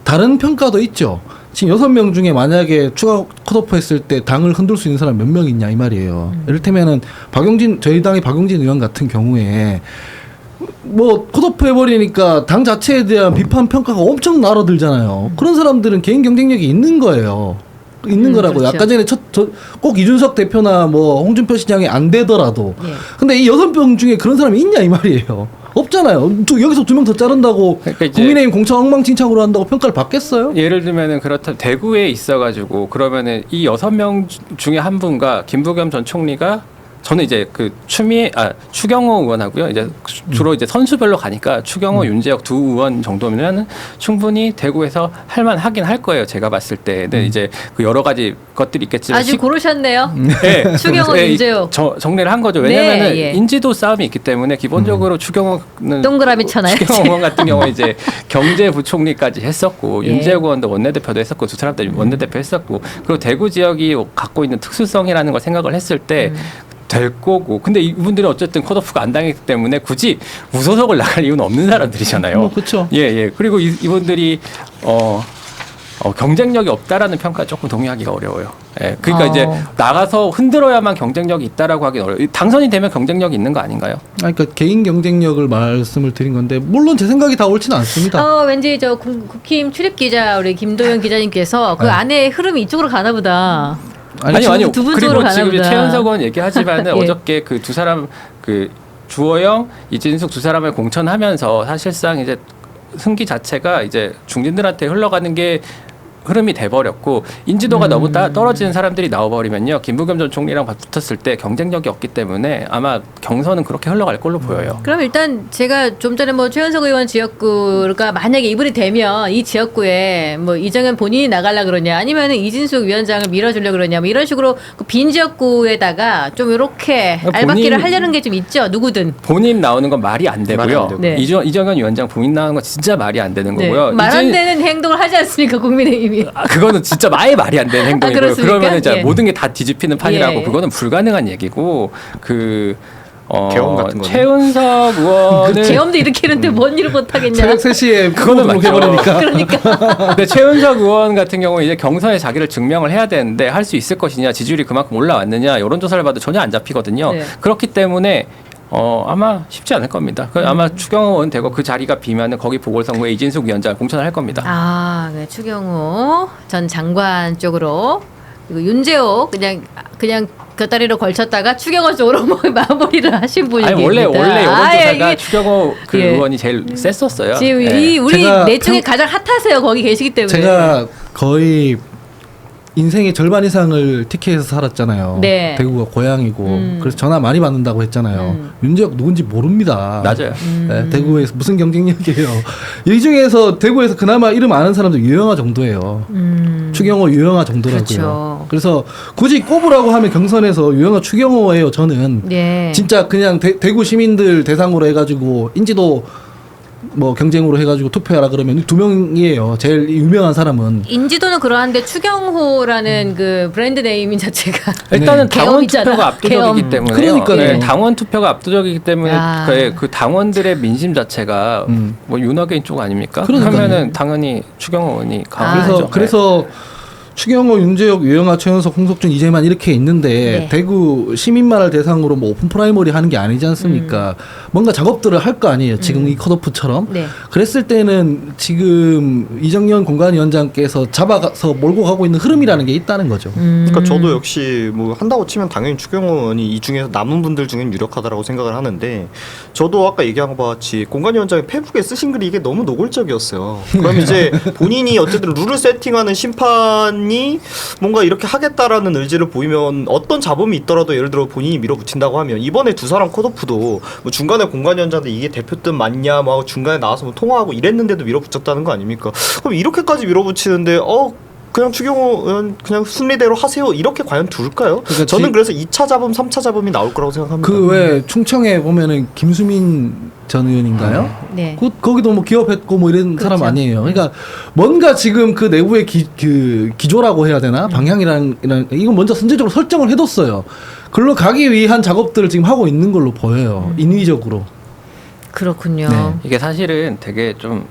다른 평가도 있죠. 지금 6명 중에 만약에 추가 컷오프 했을 때 당을 흔들 수 있는 사람 몇 명 있냐 이 말이에요. 이를테면은 저희 당의 박용진 의원 같은 경우에 뭐 컷오프 해버리니까 당 자체에 대한 비판 평가가 엄청 날아들잖아요. 그런 사람들은 개인 경쟁력이 있는 거예요. 있는 거라고. 그렇죠. 아까 전에 꼭 이준석 대표나 뭐 홍준표 시장이 안 되더라도. 예. 근데 이 6명 중에 그런 사람이 있냐 이 말이에요. 없잖아요. 여기서 2명 더 자른다고 그러니까 이제 국민의힘 공천 엉망진창으로 한다고 평가를 받겠어요? 예를 들면은 그렇다 대구에 있어가지고 그러면은 이 6명 중에 한 분과 김부겸 전 총리가 저는 이제 그 추경호 의원하고요. 이제 주로 이제 선수별로 가니까 추경호, 윤재혁 두 의원 정도면은 충분히 대구에서 할만하긴 할 거예요. 제가 봤을 때는 이제 그 여러 가지 것들이 있겠지만 아주 고르셨네요. 네. 추경호, 네, 윤재혁. 정리를 한 거죠. 왜냐면은 네, 예. 인지도 싸움이 있기 때문에 기본적으로 추경호는 동그라미 쳐놔야지. 추경호 의원 같은 경우에 이제 경제부총리까지 했었고 예. 윤재혁 의원도 원내대표도 했었고 두 사람 다 원내대표 했었고 그리고 대구 지역이 갖고 있는 특수성이라는 걸 생각을 했을 때 될 거고 근데 이분들은 어쨌든 컷오프가 안 당했기 때문에 굳이 무소속을 나갈 이유는 없는 사람들이잖아요. 그렇죠. 예. 그리고 이분들이 경쟁력이 없다라는 평가 조금 동의하기가 어려워요. 예. 그러니까 이제 나가서 흔들어야만 경쟁력이 있다라고 하기 어려워요. 당선이 되면 경쟁력이 있는 거 아닌가요? 그러니까 개인 경쟁력을 말씀을 드린 건데 물론 제 생각이 다 옳지는 않습니다. 왠지 저 국힘 출입 기자 우리 김도영 기자님께서 그 네. 안에 흐름이 이쪽으로 가나 보다. 아니요. 두분 그리고 쪽으로 지금 가나 보다. 최현석 의원 얘기하지만은 예. 어저께 그 두 사람 그 주호영, 이진숙 두 사람을 공천하면서 사실상 이제 승기 자체가 이제 중진들한테 흘러가는 게 흐름이 돼버렸고 인지도가 너무 떨어지는 사람들이 나와버리면요 김부겸 전 총리랑 붙었을 때 경쟁력이 없기 때문에 아마 경선은 그렇게 흘러갈 걸로 보여요. 그럼 일단 제가 좀 전에 뭐 최현석 의원 지역구가 만약에 이분이 되면 이 지역구에 뭐 이정현 본인이 나가려 그러냐 아니면 이진숙 위원장을 밀어주려 그러냐 뭐 이런 식으로 그 빈 지역구에다가 좀 이렇게 알박기를 하려는 게 좀 있죠. 누구든. 본인 나오는 건 말이 안 말이 되고요. 안 되고. 네. 이정현 위원장 본인 나오는 건 진짜 말이 안 되는 거고요. 말 안 되는 행동을 하지 않습니까 국민의힘이. 그거는 진짜 아예 말이 안 되는 행동이고요. 그렇습니까? 그러면 이제 예. 모든 게 다 뒤집히는 판이라고 예. 그거는 불가능한 얘기고 계엄 같은 거는? 최은석 의원은 계엄도 일으키는데 뭔 일을 못하겠냐. 새벽 3시에 그거는 맞죠. 해버리니까. 그러니까. 근데 최은석 의원 같은 경우에 이제 경선에 자기를 증명을 해야 되는데 할 수 있을 것이냐 지지율이 그만큼 올라왔느냐 여론조사를 봐도 전혀 안 잡히거든요. 네. 그렇기 때문에 아마 쉽지 않을 겁니다. 아마 추경호 의원 되고 그 자리가 비면은 거기 보궐선거에 이진숙 위원장을 공천을 할 겁니다. 네, 추경호 전 장관 쪽으로 그리고 윤재호 그냥 곁다리로 걸쳤다가 추경호 쪽으로 뭐 마무리를 하신 분입니다. 아니 원래 여론조사가 이게 추경호 그 예. 의원이 제일 셌었어요. 지금 예. 이 우리 제가 내 중에 가장 핫하세요. 거기 계시기 때문에. 제가 거의 인생의 절반 이상을 TK에서 살았잖아요. 네. 대구가 고향이고 그래서 전화 많이 받는다고 했잖아요. 윤재혁 누군지 모릅니다. 맞아요. 네, 대구에서 무슨 경쟁력이에요. 이 중에서 대구에서 그나마 이름 아는 사람도 유영아 정도예요. 추경호 유영아 정도라고요. 그렇죠. 그래서 굳이 꼽으라고 하면 경선에서 유영아 추경호예요. 저는 네. 진짜 그냥 대구 시민들 대상으로 해가지고 인지도 뭐 경쟁으로 해가지고 투표하라 그러면 2명이에요. 제일 유명한 사람은. 인지도는 그러한데 추경호라는 그 브랜드 네이밍 자체가 일단은 네. 당원 계엄이잖아. 투표가 압도적이기 계엄. 때문에 그러니까요. 당원 투표가 압도적이기 때문에 야. 그 당원들의 민심 자체가 뭐 윤호개인 쪽 아닙니까? 그러니까요. 그러면은 당연히 추경호 의원이 강하죠. 그래서 추경호, 윤재혁, 유영아, 최현석, 홍석준, 이재만 이렇게 있는데 네. 대구 시민만을 대상으로 뭐 오픈 프라이머리 하는 게 아니지 않습니까? 뭔가 작업들을 할 거 아니에요. 지금 이 컷오프처럼. 네. 그랬을 때는 지금 이정현 공관위원장께서 잡아가서 몰고 가고 있는 흐름이라는 게 있다는 거죠. 그러니까 저도 역시 뭐 한다고 치면 당연히 추경호 의원이 이 중에서 남은 분들 중엔 유력하다라고 생각을 하는데 저도 아까 얘기한 것 같이 공관위원장이 페북에 쓰신 글이 이게 너무 노골적이었어요. 그럼 이제 본인이 어쨌든 룰을 세팅하는 심판이 뭔가 이렇게 하겠다라는 의지를 보이면 어떤 잡음이 있더라도 예를 들어 본인이 밀어붙인다고 하면 이번에 두 사람 컷오프도 뭐 중간에 공관위원장도 이게 대표 뜻 맞냐 뭐 중간에 나와서 뭐 통화하고 이랬는데도 밀어붙였다는 거 아닙니까? 그럼 이렇게까지 밀어붙이는데 그냥 추경호 의원 그냥 순리대로 하세요. 이렇게 과연 둘까요? 그러니까 저는 그래서 2차 잡음, 3차 잡음이 나올 거라고 생각합니다. 그 왜 충청에 보면은 김수민 전 의원인가요? 네. 거기도 뭐 기업했고 뭐 이런 그렇죠. 사람 아니에요. 그러니까 뭔가 지금 그 내부의 기조라고 해야 되나 방향이란 이건 먼저 선제적으로 설정을 해뒀어요. 글로 가기 위한 작업들을 지금 하고 있는 걸로 보여요. 인위적으로. 그렇군요. 네. 이게 사실은 되게 좀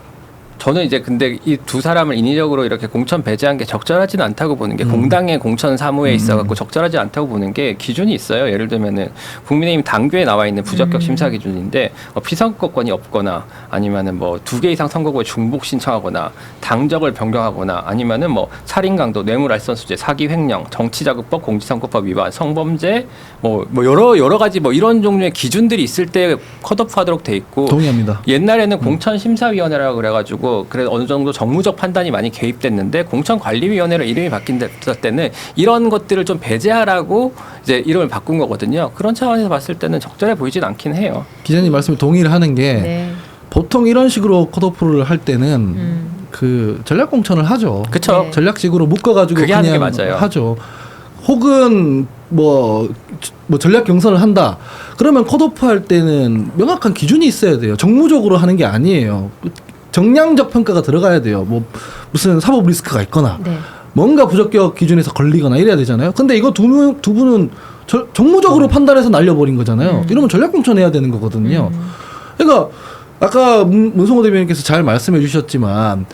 저는 이제 근데 이 두 사람을 인위적으로 이렇게 공천 배제한 게 적절하지는 않다고 보는 게 공당의 공천 사무에 있어갖고 적절하지 않다고 보는 게 기준이 있어요. 예를 들면은 국민의힘 당규에 나와 있는 부적격 심사 기준인데 피선거권이 없거나 아니면은 뭐 2개 이상 선거구에 중복 신청하거나 당적을 변경하거나 아니면은 뭐 살인 강도, 뇌물알선수재, 사기 횡령, 정치자금법, 공직선거법 위반, 성범죄 뭐 여러 가지 뭐 이런 종류의 기준들이 있을 때 컷오프하도록 돼 있고 동의합니다. 옛날에는 공천심사위원회라고 그래가지고 그래 어느 정도 정무적 판단이 많이 개입됐는데 공천관리위원회로 이름이 바뀐 때는 이런 것들을 좀 배제하라고 이제 이름을 바꾼 거거든요. 그런 차원에서 봤을 때는 적절해 보이진 않긴 해요. 기자님 말씀에 동의를 하는 게 네. 보통 이런 식으로 컷오프를 할 때는 그 전략 공천을 하죠. 그쵸. 네. 전략직으로 묶어가지고 그게 하는 게 그냥 맞아요. 하죠. 혹은 뭐 전략 경선을 한다. 그러면 컷오프 할 때는 명확한 기준이 있어야 돼요. 정무적으로 하는 게 아니에요. 정량적 평가가 들어가야 돼요. 뭐 무슨 사법 리스크가 있거나 네. 뭔가 부적격 기준에서 걸리거나 이래야 되잖아요. 근데 이거 두 분은 정무적으로 판단해서 날려버린 거잖아요. 이러면 전략 공천해야 되는 거거든요. 그러니까 아까 문성호 대변인께서 잘 말씀해 주셨지만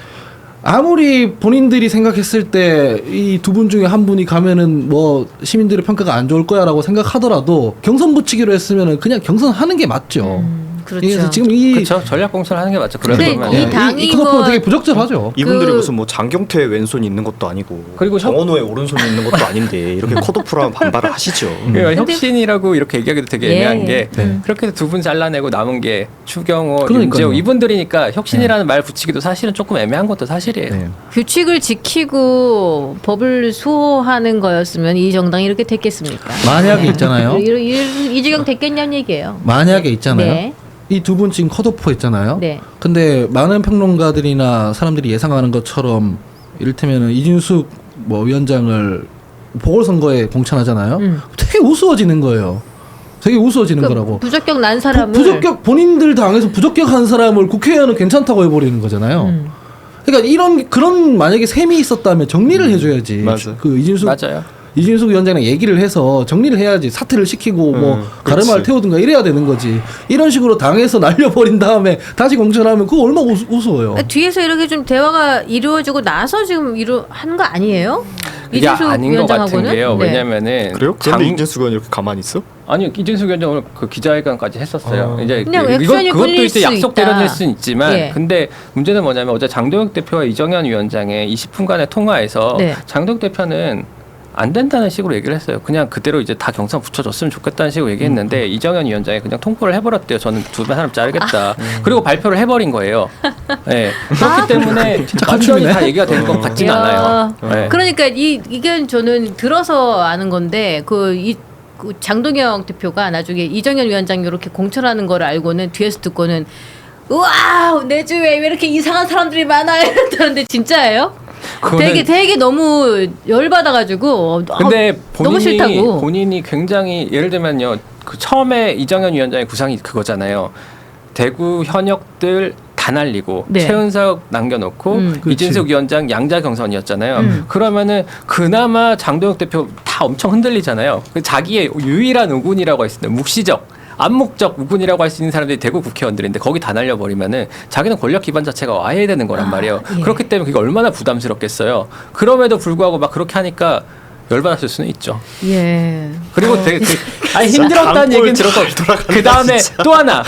아무리 본인들이 생각했을 때 이 두 분 중에 한 분이 가면은 뭐 시민들의 평가가 안 좋을 거야라고 생각하더라도 경선 붙이기로 했으면은 그냥 경선하는 게 맞죠. 그렇죠. 그래서 지금 이 그렇죠. 전략 공천을 하는 게 맞죠. 그런 근데 거면. 이 당이 이 컷오프는 뭐- 되게 부적절하죠. 이분들이 그- 무슨 뭐 장경태의 왼손이 있는 것도 아니고 그리고 정원호의 오른손이 있는 것도 아닌데 이렇게 컷오프라면 반발을 하시죠. 그러니까 근데- 혁신이라고 이렇게 얘기하기도 되게 예, 애매한 예. 게 네. 그렇게 해서 두 분 잘라내고 남은 게 추경호, 그러니까요. 윤재호 이분들이니까 혁신이라는 말 붙이기도 사실은 조금 애매한 것도 사실이에요. 네. 규칙을 지키고 법을 수호하는 거였으면 이 정당이 이렇게 됐겠습니까? 만약에 있잖아요. 이 지경 됐겠냐는 얘기예요. 만약에 있잖아요. 네. 이 두 분 지금 컷오프 했잖아요. 네. 근데 많은 평론가들이나 사람들이 예상하는 것처럼 이를테면 이진숙 뭐 위원장을 보궐선거에 공천하잖아요. 되게 우스워지는 거예요. 되게 우스워지는 그 거라고. 부적격 난 사람을 부적격 본인들 당에서 부적격한 사람을 국회의원은 괜찮다고 해버리는 거잖아요. 그러니까 그런 만약에 셈이 있었다면 정리를 해줘야지. 맞아. 그 맞아요. 이진숙 위원장이랑 얘기를 해서 정리를 해야지. 사퇴를 시키고 뭐 가르마를 그렇지. 태우든가 이래야 되는 거지. 이런 식으로 당에서 날려버린 다음에 다시 공천하면 그거 얼마나 우스워요. 뒤에서 이렇게 좀 대화가 이루어지고 나서 지금 하는 거 아니에요? 이게 이진숙 아닌 것 같은 위원장하고는? 게요. 네. 왜냐면은 그래요? 그런데 이진숙 의원 이렇게 가만히 있어? 아니 이진숙 위원장 오늘 그 기자회견까지 했었어요. 이제 그냥 이거 액션이 그것도 걸릴 이제 수 약속 있다. 대련일 수는 있지만 예. 근데 문제는 뭐냐면 어제 장동혁 대표와 이정현 위원장의 20분간의 통화에서 네. 장동혁 대표는 안 된다는 식으로 얘기를 했어요. 그냥 그대로 이제 다 경선 붙여줬으면 좋겠다는 식으로 얘기했는데 이정현 위원장이 그냥 통보를 해버렸대요. 저는 두 사람 자르겠다. 그리고 발표를 해버린 거예요. 네. 그렇기 때문에 완전히 다 얘기가 된 것 같지는 야. 않아요. 네. 그러니까 이게 저는 들어서 아는 건데 그 장동영 대표가 나중에 이정현 위원장이 이렇게 공천하는 걸 알고는 뒤에서 듣고는 우와 내 주위에 왜 이렇게 이상한 사람들이 많아 이랬다는데 진짜예요? 그거는 되게 너무 열받아가지고 근데 너무 싫다고. 본인이 굉장히 예를 들면요. 그 처음에 이정현 위원장의 구상이 그거잖아요. 대구 현역들 다 날리고 네. 최은석 남겨놓고 이진숙 위원장 양자 경선이었잖아요. 그러면은 그나마 장동혁 대표 다 엄청 흔들리잖아요. 자기의 유일한 우군이라고 했을 때 묵시적 암묵적 우군이라고 할 수 있는 사람들이 대구 국회의원들인데 거기 다 날려버리면은 자기는 권력 기반 자체가 와야 되는 거란 말이에요. 예. 그렇기 때문에 그게 얼마나 부담스럽겠어요. 그럼에도 불구하고 막 그렇게 하니까 열받았을 수는 있죠. 예. 그리고 되게 아니 힘들었다는 얘기는 들었고 그 다음에 또 하나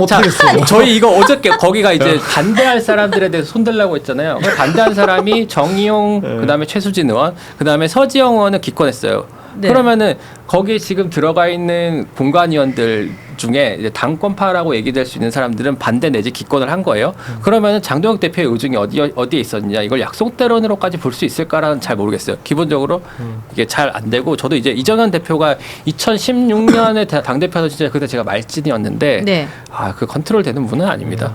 자, 저희 이거 어저께 거기가 이제 반대할 사람들에 대해서 손들라고 했잖아요. 그 반대한 사람이 정의용 그다음에 최수진 의원 그다음에 서지영 의원은 기권했어요. 네. 그러면은 거기 지금 들어가 있는 공관위원들 중에 이제 당권파라고 얘기될 수 있는 사람들은 반대 내지 기권을 한 거예요. 그러면은 장동혁 대표의 의중이 어디에 있었느냐 이걸 약속대론으로까지 볼 수 있을까라는 잘 모르겠어요. 기본적으로 이게 잘 안 되고 저도 이제 이정현 대표가 2016년에 당 대표에서 진짜 그때 제가 말진이었는데 네. 그 컨트롤 되는 분은 아닙니다.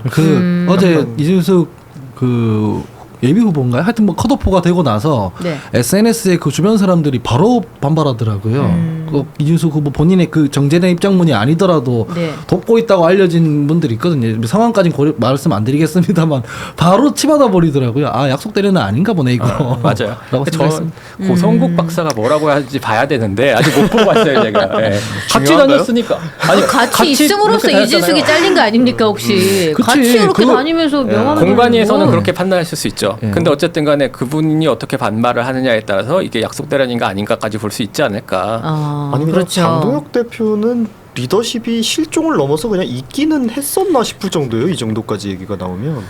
어제 이진숙 그 예비 후보인가요? 하여튼 뭐 컷오프가 되고 나서 네. SNS에 그 주변 사람들이 바로 반발하더라고요. 그 이준석 후보 본인의 그 정제된 입장문이 아니더라도 네. 돕고 있다고 알려진 분들이 있거든요. 상황까지는 말씀 안 드리겠습니다만 바로 치받아 버리더라고요. 아 약속대로는 아닌가 보네 이거. 맞아요. 라고 저 생각했습니다. 고성국 박사가 뭐라고 하는지 봐야 되는데 아직 못 보고 왔어요 제가. 네. 같이 중요한가요? 다녔으니까. 같이 있음으로써 그렇게 이진숙이 다녔잖아요. 잘린 거 아닙니까 혹시? 그치. 같이 이렇게 그거- 다니면서 명함을 공관위에서는 돌리고. 그렇게 판단했을 수 있죠. 예. 근데 어쨌든 간에 그분이 어떻게 반발을 하느냐에 따라서 이게 약속대로인가 아닌가까지 볼 수 있지 않을까. 아니 그렇죠. 장동혁 대표는 리더십이 실종을 넘어서 그냥 있기는 했었나 싶을 정도예요. 이 정도까지 얘기가 나오면.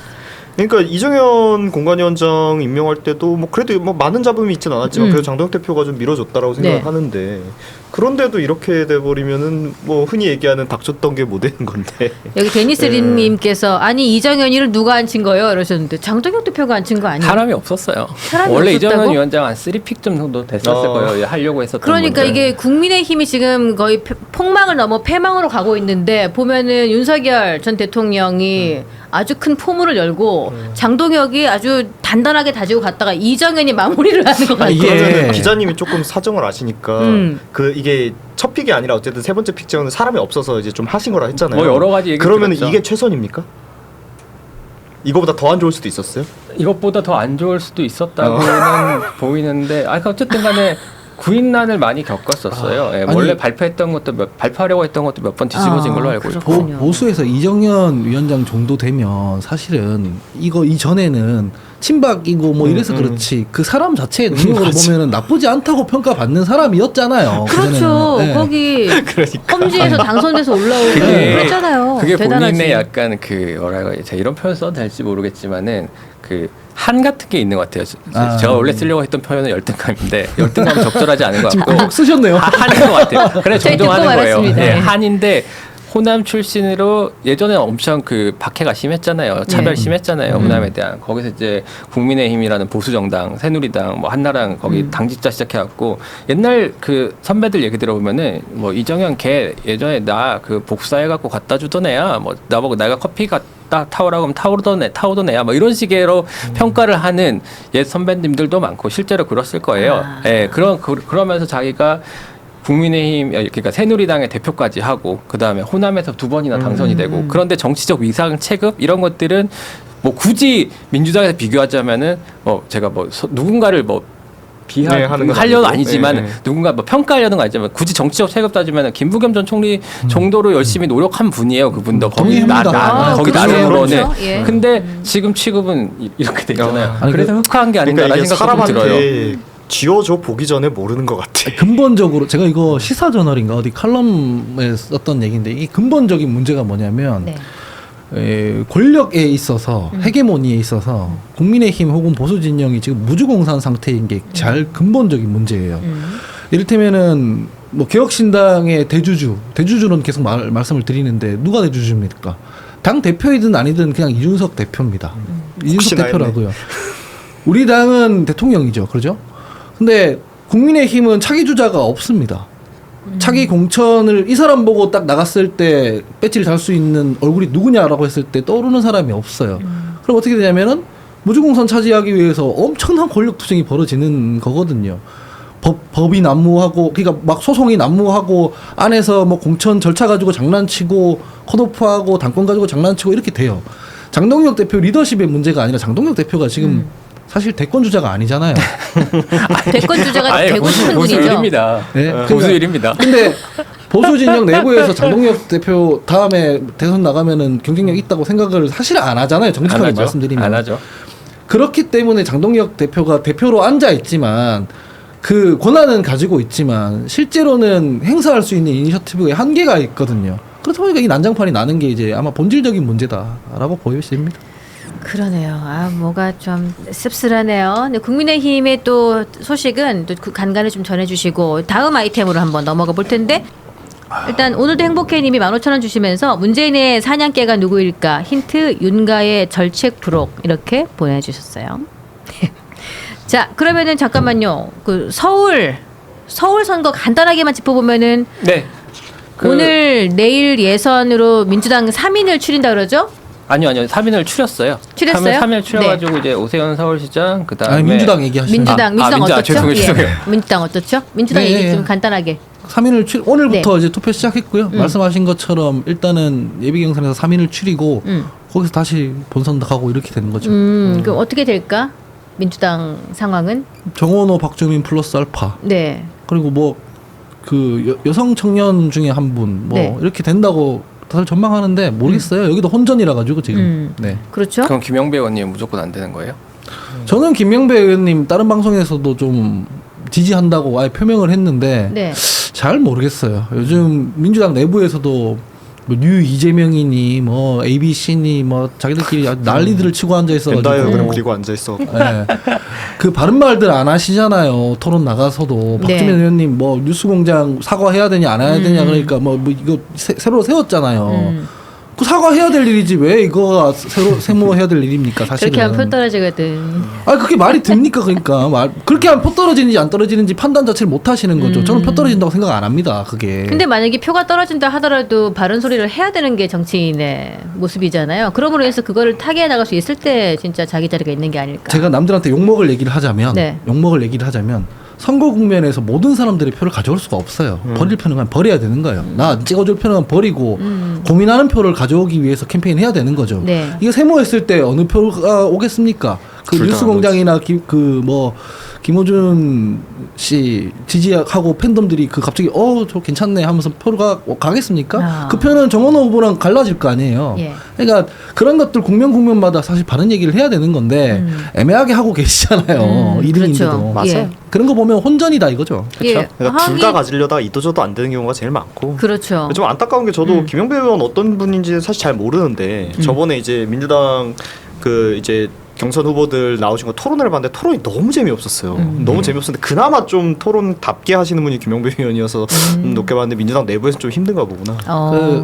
그러니까 이정현 공관위원장 임명할 때도 뭐 그래도 뭐 많은 잡음이 있진 않았지만 그래도 장동혁 대표가 좀 밀어줬다라고 생각을 네. 하는데 그런데도 이렇게 돼버리면은 뭐 흔히 얘기하는 닥쳤던 게 못 되는 건데. 여기 데니스 예. 린님께서 아니 이정현이를 누가 앉힌 거예요? 이러셨는데 장동혁 대표가 앉힌 거 아니에요? 사람이 없었어요. 사람이 원래 없었다고? 이정현 위원장 한 3픽 정도 됐었을 거예요. 하려고 했었던 그러니까 건데. 이게 국민의힘이 지금 거의 폭망을 넘어 패망으로 가고 있는데 보면은 윤석열 전 대통령이 아주 큰 포문을 열고 장동혁이 아주 단단하게 다지고 갔다가 이정현이 마무리를 하는 것 같아요. 이게- 그러면 기자님이 조금 사정을 아시니까 그 이게 첫 픽이 아니라 어쨌든 세 번째 픽 때는 사람이 없어서 이제 좀 하신 거라 했잖아요. 뭐 여러 가지 얘기 그러면 들었죠. 이게 최선입니까? 이거보다 더 안 좋을 수도 있었어요? 이것보다 더 안 좋을 수도 있었다고는 보이는데, 그러니까 어쨌든 간에 구인난을 많이 겪었었어요. 예, 아니- 원래 발표했던 것도 발표하려고 했던 것도 몇 번 뒤집어진 걸로 알고 있고. 그렇군요. 보수에서 이정현 위원장 정도 되면 사실은 이거 이전에는 친박이고 뭐 이래서 그렇지 그 사람 자체의 능력으로 보면은 나쁘지 않다고 평가받는 사람이었잖아요. 그렇죠. 그전에는. 네. 거기 그러니까. 험지에서 당선돼서 올라오고 그게- 그랬잖아요. 그게 대단하지. 본인의 약간 그 뭐라고 해야 제가 이런 표현 써도 될지 모르겠지만은 그 한 같은 게 있는 것 같아요. 아. 제가 원래 쓰려고 했던 표현은 열등감인데 열등감은 적절하지 않은 것 지금 같고 꼭 쓰셨네요. 한인 것 같아요. 그래 저희 정정하는 듣고 거예요. 말았습니다. 네, 네. 한인데 호남 출신으로 예전에 엄청 그 박해가 심했잖아요. 차별 네. 심했잖아요. 호남에 대한. 거기서 이제 국민의힘이라는 보수 정당, 새누리당, 뭐 한나라당 거기 당직자 시작해갖고 옛날 그 선배들 얘기 들어보면은 뭐 이정현 걔 예전에 나 그 복사해갖고 갖다 주던 애야. 뭐 나보고 내가 커피 갖다 타오라고 하면 타오던 애야. 뭐 이런 식으로 평가를 하는 옛 선배님들도 많고 실제로 그랬을 거예요. 아. 예, 그러면서 자기가 국민의힘 그러니까 새누리당의 대표까지 하고 그 다음에 호남에서 2번이나 당선이 되고 그런데 정치적 위상 체급 이런 것들은 뭐 굳이 민주당에서 비교하자면은 제가 뭐 누군가를 뭐 네, 하는 건 하려는 아니고. 아니지만 네, 네. 누군가 뭐 평가하려는 건 아니지만 굳이 정치적 체급 따지면 김부겸 전 총리 정도로 열심히 노력한 분이에요. 그분도 거기 동의합니다. 거기 그렇죠. 나름으로는. 그렇죠. 예. 근데 지금 취급은 이렇게 돼 있잖아요. 아니, 그래서 흑화한 게 그러니까 아닌가라는 이게 생각도 좀 들어요. 사람한테 쥐어줘 보기 전에 모르는 것 같아. 근본적으로 제가 이거 시사저널인가 어디 칼럼에 썼던 얘기인데 이 근본적인 문제가 뭐냐면 네. 권력에 있어서 헤게모니에 있어서 국민의힘 혹은 보수 진영이 지금 무주공산 상태인 게 잘 근본적인 문제예요. 이를테면은 뭐 개혁신당의 대주주는 계속 말씀을 드리는데 누가 대주주입니까? 당 대표이든 아니든 그냥 이준석 대표입니다. 이준석 혹시나 대표라고요. 우리 당은 대통령이죠, 그렇죠? 근데 국민의힘은 차기 주자가 없습니다. 차기 공천을 이 사람 보고 딱 나갔을 때 배지를 달 수 있는 얼굴이 누구냐라고 했을 때 떠오르는 사람이 없어요. 그럼 어떻게 되냐면은 무주공산 차지하기 위해서 엄청난 권력 투쟁이 벌어지는 거거든요. 법이 난무하고 그러니까 막 소송이 난무하고 안에서 뭐 공천 절차 가지고 장난치고 컷오프하고 당권 가지고 장난치고 이렇게 돼요. 장동혁 대표 리더십의 문제가 아니라 장동혁 대표가 지금 사실 대권 주자가 아니잖아요. 대권 주자가 아예 되고 싶은 분이죠. 보수일입니다. 네? 보수일입니다. 근데 보수 진영 내부에서 장동혁 대표 다음에 대선 나가면은 경쟁력 있다고 생각을 사실 안 하잖아요. 정직하게 안 하죠. 말씀드리면. 안 하죠. 그렇기 때문에 장동혁 대표가 대표로 앉아 있지만 그 권한은 가지고 있지만 실제로는 행사할 수 있는 이니셔티브에 한계가 있거든요. 그렇다 보니까 이 난장판이 나는 게 이제 아마 본질적인 문제다라고 보여집니다. 그러네요. 아, 뭐가 좀 씁쓸하네요. 근데 국민의힘의 또 소식은 또 간간히 좀 전해주시고 다음 아이템으로 한번 넘어가 볼 텐데 일단 오늘도 행복해님이 15,000원 주시면서 문재인의 사냥개가 누구일까 힌트 윤가의 절책 부록 이렇게 보내주셨어요. 자 그러면은 잠깐만요. 그 서울 선거 간단하게만 짚어보면은 네. 오늘 내일 예선으로 민주당 3인을 추린다 그러죠? 아니요. 3인을 추렸어요. 추렸어요? 3일 추려가지고 이제 오세훈 서울시장 그다음에 아니 민주당 얘기하시는 민주당 민주당, 어떻죠? 죄송해요. 민주당 어떻죠? 민주당 네, 얘기 네. 좀 간단하게. 3인을 오늘부터 네. 이제 투표 시작했고요. 말씀하신 것처럼 일단은 예비 경선에서 3인을 추리고 거기서 다시 본선도 가고 이렇게 되는 거죠. 그럼 어떻게 될까? 민주당 상황은? 정원호, 박주민 플러스 알파. 네. 그리고 뭐 그 여성 청년 중에 한 분 뭐 네. 이렇게 된다고 다들 전망하는데 모르겠어요. 여기도 혼전이라 가지고 지금. 네. 그렇죠? 그럼 김영배 의원님 무조건 안 되는 거예요? 저는 김명배 의원님 다른 방송에서도 좀 지지한다고 아예 표명을 했는데 네. 잘 모르겠어요. 요즘 민주당 내부에서도 뭐 뉴 이재명이니 뭐 ABC니 뭐 자기들끼리 아주 난리들을 치고 앉아 있어가지고 벤다이어그램 그리고 앉아 있어. 네. 그 바른 말들 안 하시잖아요. 토론 나가서도 네. 박주민 의원님 뭐 뉴스공장 사과해야 되냐 안 해야 되냐 그러니까 뭐 이거 새로 세웠잖아요. 그 사과해야 될 일이지 왜 이거가 새로 세모해야 될 일입니까 사실은. 그렇게 하면 표 떨어지거든. 아 그게 말이 됩니까 그러니까 그렇게 하면 표 떨어지는지 안 떨어지는지 판단 자체를 못 하시는 거죠. 저는 표 떨어진다고 생각 안 합니다. 그게. 근데 만약에 표가 떨어진다 하더라도 바른 소리를 해야 되는 게 정치인의 모습이잖아요. 그러므로 해서 그거를 타개해 나갈 수 있을 때 진짜 자기 자리가 있는 게 아닐까. 제가 남들한테 욕먹을 얘기를 하자면 네. 선거 국면에서 모든 사람들의 표를 가져올 수가 없어요. 버릴 표는 그냥 버려야 되는 거예요. 나 찍어줄 표는 그냥 버리고 고민하는 표를 가져오기 위해서 캠페인 해야 되는 거죠. 네. 이게 세모했을 때 어느 표가 오겠습니까? 그 둘다 뉴스공장이나 김호준 씨 지지하고 팬덤들이 그 갑자기 저 괜찮네 하면서 표가 가겠습니까? 아. 그 표는 정원호 후보랑 갈라질 거 아니에요. 예. 그러니까 그런 것들 국면마다 사실 바른 얘기를 해야 되는 건데 애매하게 하고 계시잖아요. 1인인데도. 그렇죠. 맞아요. 예. 그런 거 보면 혼전이다 이거죠. 예. 그러니까 둘 다 하긴- 가지려다 이도저도 안 되는 경우가 제일 많고. 그렇죠. 좀 안타까운 게 저도 김영배 의원 어떤 분인지 사실 잘 모르는데 저번에 이제 민주당 그 이제 경선 후보들 나오신 거 토론회를 봤는데 토론이 너무 재미없었어요. 너무 재미없었는데 그나마 좀 토론답게 하시는 분이 김영배 의원이어서 높게 봤는데 민주당 내부에서 좀 힘든가 보구나.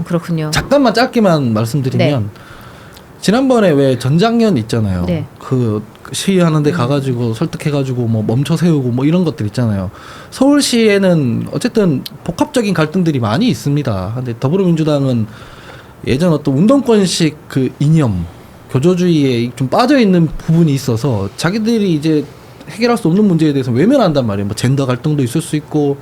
그렇군요. 잠깐만 짧게만 말씀드리면 지난번에 왜 전장년 있잖아요. 네. 그 시위하는데 가가지고 설득해가지고 뭐 멈춰 세우고 뭐 이런 것들 있잖아요. 서울시에는 어쨌든 복합적인 갈등들이 많이 있습니다. 근데 더불어민주당은 예전 어떤 운동권식 그 이념 교조주의에 좀 빠져 있는 부분이 있어서 자기들이 이제 해결할 수 없는 문제에 대해서 외면한단 말이에요. 뭐 젠더 갈등도 있을 수 있고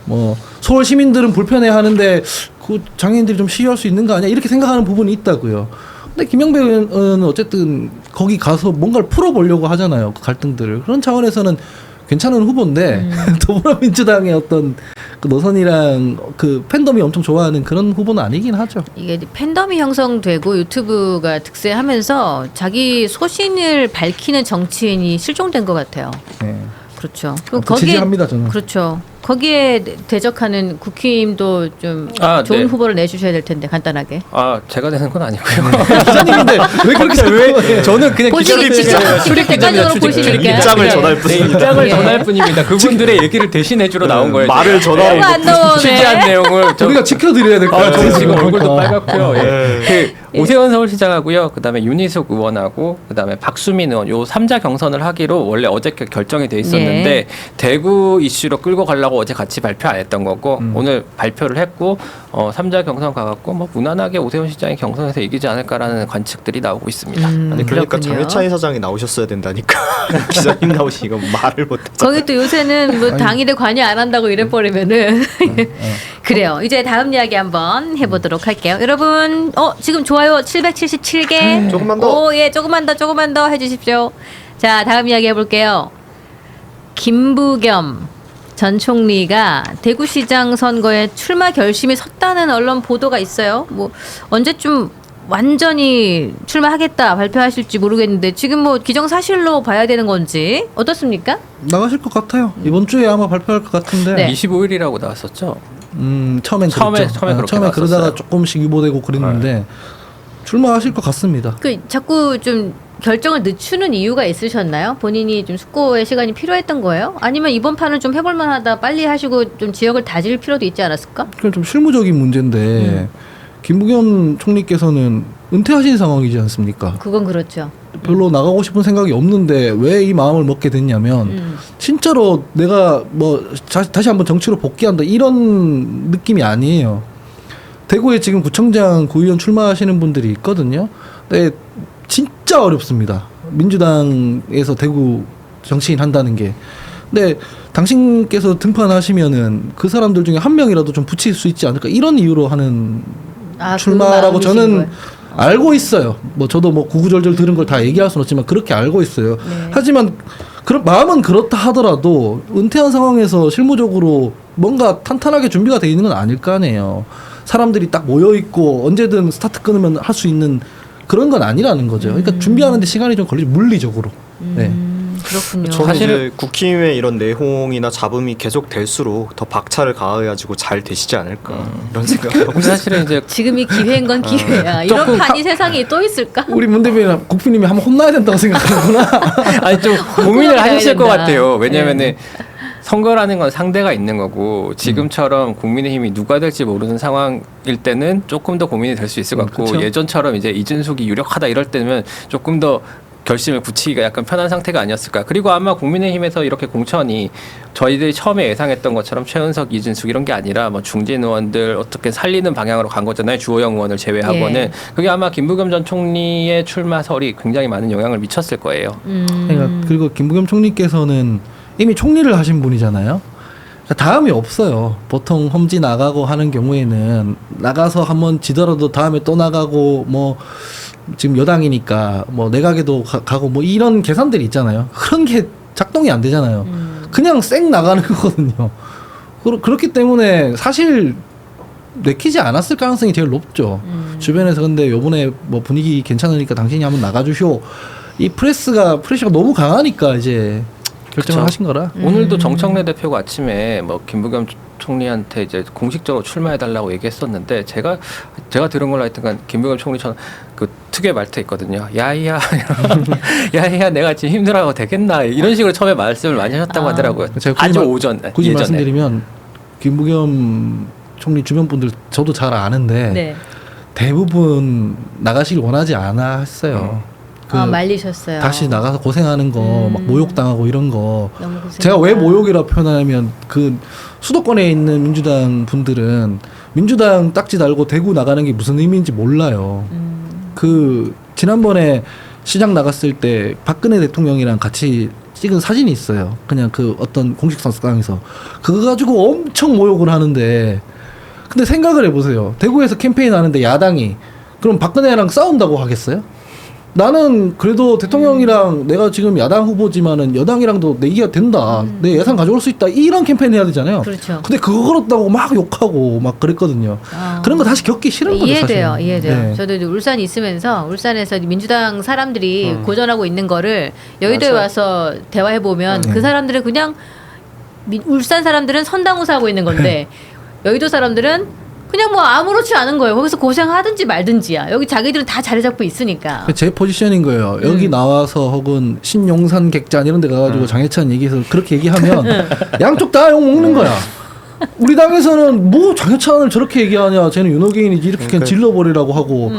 뭐 서울 시민들은 불편해하는데 그 장애인들이 좀 시위할 수 있는 거 아니야 이렇게 생각하는 부분이 있다고요. 근데 김영배 의원은 어쨌든 거기 가서 뭔가를 풀어보려고 하잖아요. 그 갈등들을. 그런 차원에서는 괜찮은 후보인데 더불어민주당의 어떤 그 노선이랑 그 팬덤이 엄청 좋아하는 그런 후보는 아니긴 하죠. 이게 팬덤이 형성되고 유튜브가 득세하면서 자기 소신을 밝히는 정치인이 실종된 것 같아요. 네. 그렇죠. 지지합니다 저는. 그렇죠. 거기에 대적하는 국힘도 좀 좋은 네. 후보를 내주셔야 될 텐데 간단하게. 제가 되는 건 아니고요. 기자님인데 왜 그렇게 왜 저는 그냥 보시기 직접 객관적으로 보시니까. 입장을 전할 뿐입니다. 입장을 예. 전할 뿐입니다. 그분들의 얘기를 대신해 주러 나온 거예요. 말을 전하고 안 나오네. 취재한 내용을 우리가 지켜드려야 될 것 같아요. 저는 지금 얼굴도 그러니까. 빨갛고요. 예. 그 오세훈 서울시장하고요. 그다음에 윤희숙 의원하고 그다음에 박수민 의원 요 3자 경선을 하기로 원래 어제 결정이 돼 있었는데 대구 이슈로 끌고 가려고 어제 같이 발표 안 했던 거고 오늘 발표를 했고 3자 경선 가갖고 뭐 무난하게 오세훈 시장이 경선에서 이기지 않을까라는 관측들이 나오고 있습니다. 아니 그러니까 그렇군요. 장혜찬 이사장이 나오셨어야 된다니까. 기자님 나오시니까 말을 못하잖아. 거기 또 요새는 뭐 당일에 관여 안 한다고 이래버리면은 그래요. 이제 다음 이야기 한번 해보도록 할게요. 여러분, 지금 좋아요 777개. 조금만 더. 예, 조금만 더 해주십시오. 자, 다음 이야기 해볼게요. 김부겸 전 총리가 대구시장 선거에 출마 결심이 섰다는 언론 보도가 있어요. 뭐 언제쯤 완전히 출마하겠다 발표하실지 모르겠는데 지금 뭐 기정사실로 봐야 되는 건지 어떻습니까? 나가실 것 같아요. 이번 주에 아마 발표할 것 같은데. 네. 25일이라고 나왔었죠. 처음엔 그랬죠. 처음에 그렇게 처음에 그러다가 나왔었어요. 조금씩 유보되고 그랬는데 출마하실 것 같습니다. 그 자꾸 좀 결정을 늦추는 이유가 있으셨나요? 본인이 좀 숙고의 시간이 필요했던 거예요? 아니면 이번 판은 좀 해볼 만하다 빨리 하시고 좀 지역을 다질 필요도 있지 않았을까? 그건 좀 실무적인 문제인데 김부겸 총리께서는 은퇴하신 상황이지 않습니까? 그건 그렇죠. 별로 나가고 싶은 생각이 없는데 왜 이 마음을 먹게 됐냐면 진짜로 내가 뭐 다시 한번 정치로 복귀한다 이런 느낌이 아니에요. 대구에 지금 구청장 구의원 출마하시는 분들이 있거든요. 근데 진짜 어렵습니다. 민주당에서 대구 정치인 한다는 게. 근데 당신께서 등판하시면은 그 사람들 중에 한 명이라도 좀 붙일 수 있지 않을까 이런 이유로 하는 출마라고 저는 알고 있어요. 뭐 저도 뭐 구구절절 들은 걸 다 얘기할 수는 없지만 그렇게 알고 있어요. 네. 하지만 그런 마음은 그렇다 하더라도 은퇴한 상황에서 실무적으로 뭔가 탄탄하게 준비가 돼 있는 건 아닐 거 아니에요. 사람들이 딱 모여 있고 언제든 스타트 끊으면 할 수 있는 그런 건 아니라는 거죠. 그러니까 준비하는데 시간이 좀 걸리죠. 물리적으로. 네. 그렇군요. 저는 사실은- 이제 국힘의 이런 내홍이나 잡음이 계속 될수록 더 박차를 가해가지고 잘 되시지 않을까 이런 생각을 하고 있어요. 사실은 이제 지금이 기회인 건 기회야. 이런 조금 판이 세상에 또 있을까? 우리 문 대변인 국민님이 한번 혼나야 된다고 생각하는구나. 아니 좀 고민을 가야 하셨을 것 된다. 같아요. 왜냐면은 선거라는 건 상대가 있는 거고 지금처럼 국민의힘이 누가 될지 모르는 상황일 때는 조금 더 고민이 될 수 있을 것 같고 그쵸. 예전처럼 이제 이준석이 유력하다 이럴 때면 조금 더 결심을 굳히기가 약간 편한 상태가 아니었을까. 그리고 아마 국민의힘에서 이렇게 공천이 저희들이 처음에 예상했던 것처럼 최은석, 이준석 이런 게 아니라 뭐 중진 의원들 어떻게 살리는 방향으로 간 거잖아요. 주호영 의원을 제외하고는. 예. 그게 아마 김부겸 전 총리의 출마설이 굉장히 많은 영향을 미쳤을 거예요. 그러니까 그리고 김부겸 총리께서는 이미 총리를 하신 분이잖아요. 그러니까 다음이 없어요. 보통 험지 나가고 하는 경우에는 나가서 한번 지더라도 다음에 또 나가고 뭐 지금 여당이니까 뭐 내각에도 가고 뭐 이런 계산들이 있잖아요. 그런 게 작동이 안 되잖아요. 그냥 쌩 나가는 거거든요. 그렇기 때문에 사실 내키지 않았을 가능성이 제일 높죠. 주변에서 근데 요번에 뭐 분위기 괜찮으니까 당신이 한번 나가주쇼. 이 프레셔가 너무 강하니까 이제 결정을 그쵸. 하신 거라. 오늘도 정청래 대표가 아침에 뭐 김부겸 총리한테 이제 공식적으로 출마해달라고 얘기했었는데 제가 들은 걸로 하여튼 김부겸 총리처럼 그 특유의 말투 있거든요. 야이야, 야이야, 내가 지금 힘들어하고 되겠나 이런 식으로 처음에 말씀을 많이 하셨다고 하더라고요. 제가 아주 오전 굳이 예전에. 말씀드리면 김부겸 총리 주변 분들 저도 잘 아는데 네. 대부분 나가시길 원하지 않아 했어요. 그 말리셨어요. 다시 나가서 고생하는 거 막 모욕당하고 이런 거 너무 고생했다. 제가 왜 모욕이라 표현하냐면 그 수도권에 있는 민주당 분들은 민주당 딱지 달고 대구 나가는 게 무슨 의미인지 몰라요. 그 지난번에 시장 나갔을 때 박근혜 대통령이랑 같이 찍은 사진이 있어요. 그냥 그 어떤 공식 선수강에서 그거 가지고 엄청 모욕을 하는데 근데 생각을 해보세요. 대구에서 캠페인 하는데 야당이 그럼 박근혜랑 싸운다고 하겠어요? 나는 그래도 대통령이랑 내가 지금 야당 후보지만은 여당이랑도 내기가 된다. 내 예산 가져올 수 있다. 이런 캠페인 해야 되잖아요. 그렇죠. 근데 그거 그렇다고 막 욕하고 막 그랬거든요. 그런 거 다시 겪기 싫은 거죠. 이해돼요, 사실은. 이해돼요. 네. 저도 이제 울산 있으면서 울산에서 민주당 사람들이 고전하고 있는 거를 여의도에 맞아요. 와서 대화해 보면 네. 그 사람들은 그냥 울산 사람들은 선당우사 하고 있는 건데 여의도 사람들은 그냥 뭐 아무렇지 않은 거예요. 거기서 고생하든지 말든지야. 여기 자기들은 다 자리 잡고 있으니까. 제 포지션인 거예요. 여기 나와서 혹은 신용산 객잔 이런 데 가가지고 장해찬 얘기해서 그렇게 얘기하면 양쪽 다 욕 먹는 거야. 우리 당에서는 뭐 장해찬을 저렇게 얘기하냐. 쟤는 윤호개인이지 이렇게 그냥 질러버리라고 하고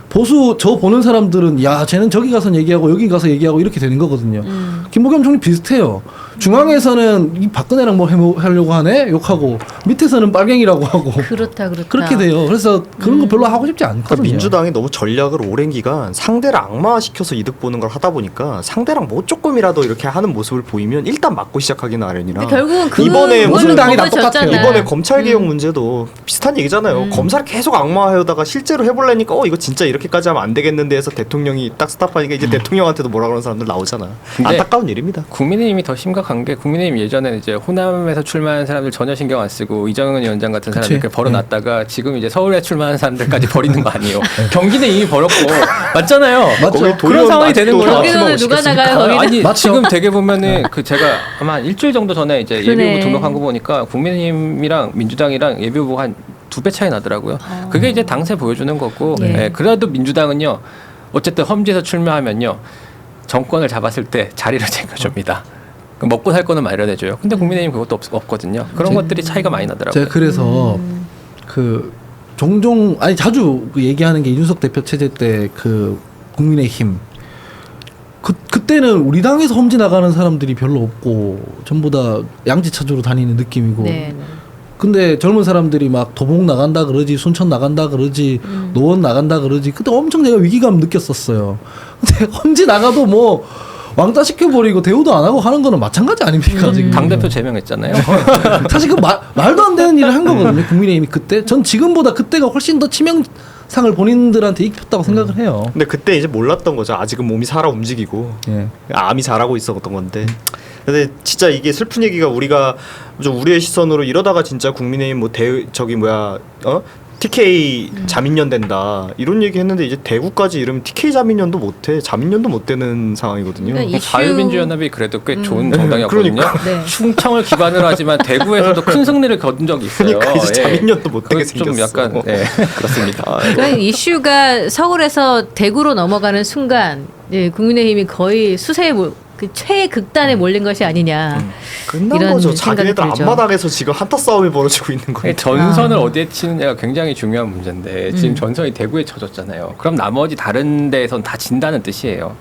보수 저 보는 사람들은 야 쟤는 저기 가서 얘기하고 여기 가서 얘기하고 이렇게 되는 거거든요. 김부겸 총리 비슷해요. 중앙에서는 이 박근혜랑 뭐 하려고 하네 욕하고 밑에서는 빨갱이라고 하고 그렇다. 그렇게 돼요. 그래서 그런 거 별로 하고 싶지 않거든요. 그러니까 민주당이 너무 전략을 오랜 기간 상대를 악마화시켜서 이득 보는 걸 하다 보니까 상대랑 뭐 조금이라도 이렇게 하는 모습을 보이면 일단 맞고 시작하기 나름이라 근데 결국은 그 이번에 무슨 당이 다 먹어졌잖아요. 똑같아요. 이번에 검찰 개혁 문제도 비슷한 얘기잖아요. 검사를 계속 악마화하다가 실제로 해보려니까 이거 진짜 이렇게까지 하면 안 되겠는데 해서 대통령이 딱 스탑하니까 이제 대통령한테도 뭐라 그러는 사람들 나오잖아. 근데 안타까운 일입니다. 국민의힘이 더 심각한 게 국민의힘 예전에 이제 호남에서 출마한 사람들 전혀 신경 안 쓰고 이정은 위원장 같은 사람들 이렇게 벌어놨다가 지금 이제 서울에 출마한 사람들까지 버리는 거 아니에요. 경기는 이미 벌었고 맞잖아요. 맞죠. 거기 그런 상황이 되는 거예요. 거기는 누가 나가요? 거기는 아니 맞죠. 지금 되게 보면은 그 제가 아마 한 일주일 정도 전에 이제 그러네. 예비후보 등록한 거 보니까 국민의힘이랑 민주당이랑 예비후보가 한 2배 차이 나더라고요. 그게 이제 당세 보여주는 거고 예. 예, 그래도 민주당은요 어쨌든 험지에서 출마하면요 정권을 잡았을 때 자리를 챙겨줍니다. 먹고 살 거는 마련해줘요. 근데 국민의힘 그것도 없거든요. 그런 것들이 차이가 많이 나더라고요. 제가 그래서 그 종종 아니 자주 그 얘기하는 게 이준석 대표 체제 때 그 국민의힘 그때는 우리 당에서 험지 나가는 사람들이 별로 없고 전부 다 양지 찾으러 다니는 느낌이고 네. 근데 젊은 사람들이 막 도봉 나간다 그러지, 순천 나간다 그러지, 노원 나간다 그러지. 그때 엄청 제가 위기감 느꼈었어요. 근데 언제 나가도 뭐 왕따 시켜버리고 대우도 안 하고 하는 거는 마찬가지 아닙니까 지금? 당대표 제명했잖아요. 사실 그 말도 안 되는 일을 한 거거든요. 국민의힘이 그때. 전 지금보다 그때가 훨씬 더 치명상을 본인들한테 입혔다고 생각을 해요. 근데 그때 이제 몰랐던 거죠. 아직은 몸이 살아 움직이고 예. 암이 잘하고 있었던 건데. 근데 진짜 이게 슬픈 얘기가 우리가 좀 우리의 시선으로 이러다가 진짜 국민의힘 뭐 TK 자민련 된다 이런 얘기 했는데 이제 대구까지 이러면 TK 자민련도 못해 자민련도 못 되는 상황이거든요. 그러니까 이슈- 자유민주연합이 그래도 꽤 좋은 정당이었거든요. 그러니까. 네. 충청을 기반으로 하지만 대구에서도 큰 승리를 거둔 적이 있어요. 그러니까 이제 예. 자민련도 못 되게 그건 좀 생겼어. 약간 그렇습니다. 그러니까 이슈가 서울에서 대구로 넘어가는 순간 국민의힘이 거의 수세에 그 최극단에 몰린 것이 아니냐. 끝난 이런 거죠. 생각이 자기네들 들죠. 앞마당에서 지금 한타 싸움이 벌어지고 있는 거예요. 전선을 어디에 치느냐가 굉장히 중요한 문제인데 지금 전선이 대구에 쳐졌잖아요. 그럼 나머지 다른 데에선 다 진다는 뜻이에요.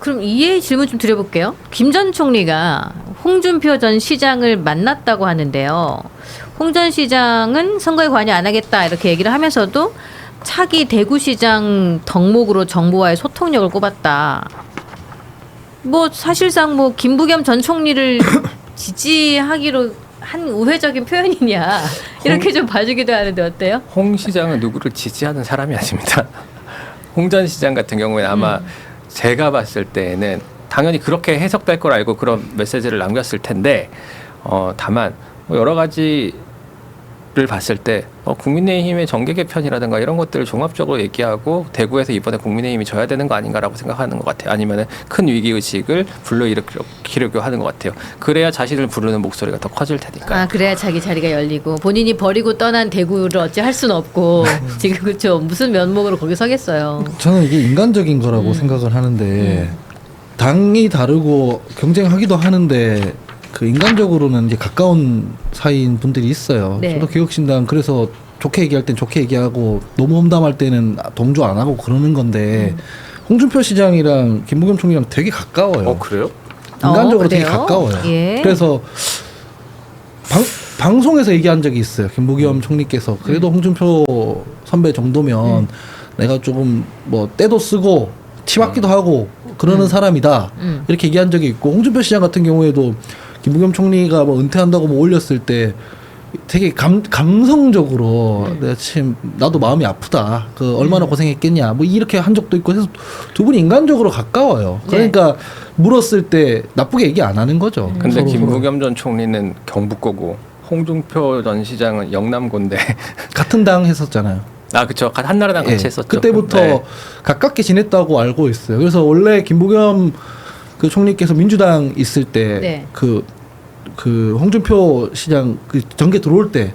그럼 이해 질문 좀 드려볼게요. 김 전 총리가 홍준표 전 시장을 만났다고 하는데요. 홍 전 시장은 선거에 관여 안 하겠다 이렇게 얘기를 하면서도 차기 대구시장 덕목으로 정부와의 소통력을 꼽았다. 뭐 사실상 뭐 김부겸 전 총리를 지지하기로 한 우회적인 표현이냐 이렇게 좀 봐주기도 하는데 어때요? 홍 시장은 누구를 지지하는 사람이 아닙니다. 홍 전 시장 같은 경우에는 아마 제가 봤을 때에는 당연히 그렇게 해석될 걸 알고 그런 메시지를 남겼을 텐데 다만 뭐 여러 가지를 봤을 때 국민의힘의 정계 개편이라든가 이런 것들을 종합적으로 얘기하고 대구에서 이번에 국민의힘이 져야 되는 거 아닌가라고 생각하는 것 같아요. 아니면은 큰 위기 의식을 불러일으키려고 하는 것 같아요. 그래야 자신을 부르는 목소리가 더 커질 테니까. 아 그래야 자기 자리가 열리고 본인이 버리고 떠난 대구를 어찌 할 수는 없고 지금 그렇죠. 무슨 면목으로 거기 서겠어요. 저는 이게 인간적인 거라고 생각을 하는데 당이 다르고 경쟁하기도 하는데 그 인간적으로는 이제 가까운 사이인 분들이 있어요. 네. 저도 개혁신당 그래서 좋게 얘기할 땐 좋게 얘기하고 너무 험담할 때는 동조 안 하고 그러는 건데 홍준표 시장이랑 김부겸 총리랑 되게 가까워요. 그래요? 인간적으로 되게 그래요? 가까워요. 예. 그래서 방송에서 얘기한 적이 있어요. 김부겸 총리께서 그래도 홍준표 선배 정도면 내가 조금 뭐 때도 쓰고 치받기도 하고 그러는 사람이다. 이렇게 얘기한 적이 있고 홍준표 시장 같은 경우에도 김부겸 총리가 뭐 은퇴한다고 뭐 올렸을 때 되게 감성적으로 내가 지금 나도 마음이 아프다. 그 얼마나 고생했겠냐. 뭐 이렇게 한 적도 있고 해서 두 분이 인간적으로 가까워요. 그러니까 물었을 때 나쁘게 얘기 안 하는 거죠. 근데 서로 김부겸 전 총리는 경북고고 홍준표 전 시장은 영남고인데 같은 당 했었잖아요. 그렇죠. 한나라당 같이 했었죠. 그때부터 네. 가깝게 지냈다고 알고 있어요. 그래서 원래 김부겸 그 총리께서 민주당 있을 때 네. 그 홍준표 시장 그 정계 들어올 때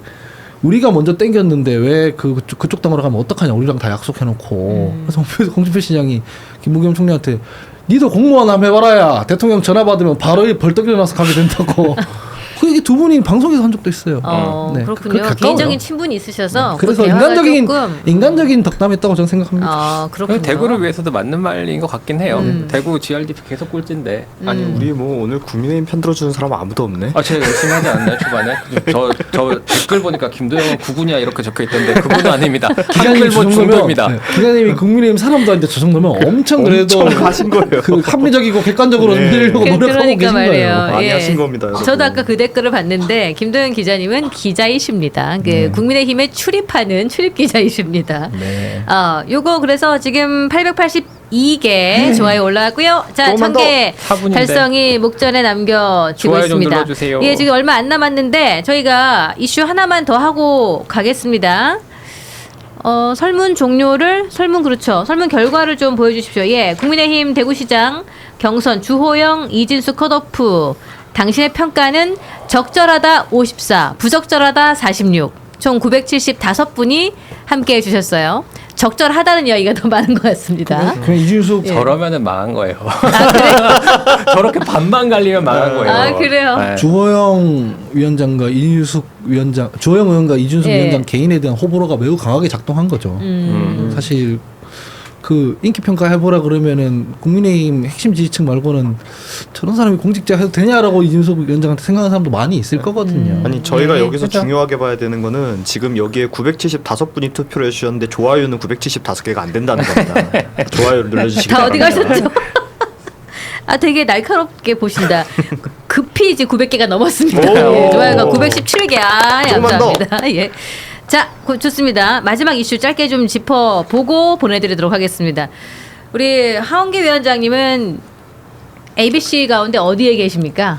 우리가 먼저 땡겼는데 왜 그쪽 당으로 가면 어떡하냐 우리랑 다 약속해놓고 그래서 홍준표 시장이 김부겸 총리한테 니도 공무원 한번 해봐라야 대통령 전화 받으면 바로 벌떡 일어나서 가게 된다고 그 얘기 두 분이 방송에서 한 적도 있어요. 네. 그렇군요. 가까워요. 개인적인 친분이 있으셔서 그 그래서 대화가 인간적인 덕담했다고 저는 생각합니다. 그렇군요. 대구를 위해서도 맞는 말인 것 같긴 해요. 대구 GRDP 계속 꼴찌인데. 아니 우리 뭐 오늘 국민의힘 편 들어주는 사람 아무도 없네. 제가 열심히 하지 않나요 초반에? 저 댓글 보니까 김도영은 구구냐 이렇게 적혀 있던데 그분은 아닙니다. 한글 뭐 중도입니다. 기자님이 국민의힘 사람도 아닌데 저 정도면 엄청 그래도 엄청 하신 거예요. 그 합리적이고 객관적으로 네. 밀려고 노력하고 그러니까 계신 말이에요. 거예요. 많이 예. 하신 겁니다. 여러분. 저도 아까 그 댓글을 봤는데 김도영 기자님은 기자이십니다. 국민의힘에 출입하는 출입 기자이십니다. 네. 요거 그래서 지금 882개 좋아요 올라왔고요. 자, 조금만 1000개 4분인데. 달성이 목전에 남겨지고 좋아요 좀 있습니다. 눌러주세요. 예, 지금 얼마 안 남았는데 저희가 이슈 하나만 더 하고 가겠습니다. 설문 그렇죠. 설문 결과를 좀 보여주십시오. 예, 국민의힘 대구시장 경선 주호영, 이진수 컷오프. 당신의 평가는 적절하다 54, 부적절하다 46. 총 975분이 함께 해주셨어요. 적절하다는 이야기가 더 많은 것 같습니다. 그럼 이준숙 저러면은 망한 거예요. 저렇게 반반 갈리면 망한 거예요. 아, 그래요? 네. 주호영 위원장과 이준숙 위원장, 주호영 의원과 이준숙 예. 위원장 개인에 대한 호불호가 매우 강하게 작동한 거죠. 사실 그 인기 평가 해보라 그러면은 국민의힘 핵심 지지층 말고는 저런 사람이 공직자 해도 되냐라고 이준석 위원장한테 생각하는 사람도 많이 있을 거거든요. 아니 저희가 네. 여기서 그러니까- 중요하게 봐야 되는 거는 지금 여기에 975분이 투표를 해주셨는데 좋아요는 975개가 안 된다는 겁니다. 좋아요를 눌러주시기 다 어디 바랍니다. 가셨죠? 아 되게 날카롭게 보신다. 급히 이제 900개가 넘었습니다. 오. 예, 좋아요가 917개. 아, 조금만 더. 감사합니다. 예. 자, 좋습니다. 마지막 이슈 짧게 좀 짚어보고 보내드리도록 하겠습니다. 우리 하원기 위원장님은 ABC 가운데 어디에 계십니까?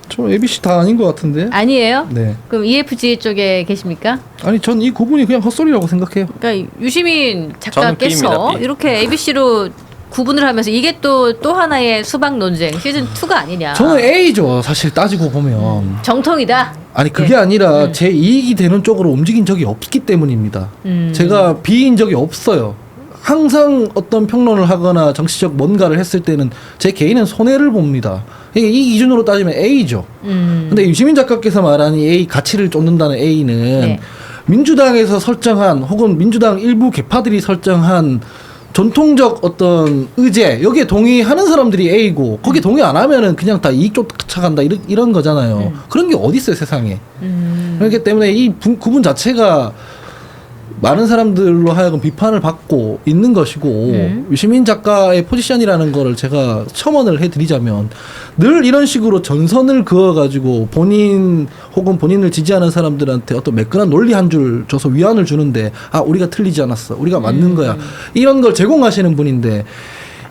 저 ABC 다 아닌 것 같은데. 아니에요? 네. 그럼 EFG 쪽에 계십니까? 아니 전 이 구분이 그냥 헛소리라고 생각해요. 그러니까 유시민 저는 작가께서 B입니다, B. 이렇게 ABC로 구분을 하면서 이게 또 하나의 수박 논쟁 시즌 2가 아니냐. 저는 A죠. 사실 따지고 보면. 정통이다. 아니 그게 예. 아니라 제 이익이 되는 쪽으로 움직인 적이 없기 때문입니다. 제가 B인 적이 없어요. 항상 어떤 평론을 하거나 정치적 뭔가를 했을 때는 제 개인은 손해를 봅니다. 이 기준으로 따지면 A죠. 근데 유시민 작가께서 말하는 A 가치를 쫓는다는 A는 네. 민주당에서 설정한 혹은 민주당 일부 계파들이 설정한 전통적 어떤 의제 여기에 동의하는 사람들이 A고 거기에 동의 안 하면은 그냥 다 이익 쫓아간다 이런 거잖아요. 그런 게 어디 있어요 세상에. 그렇기 때문에 이 구분 자체가 많은 사람들로 하여금 비판을 받고 있는 것이고 유시민 작가의 포지션이라는 거를 제가 첨언을 해드리자면 늘 이런 식으로 전선을 그어가지고 본인 혹은 본인을 지지하는 사람들한테 어떤 매끈한 논리 한 줄 줘서 위안을 주는데 아 우리가 틀리지 않았어 우리가 맞는 거야 이런 걸 제공하시는 분인데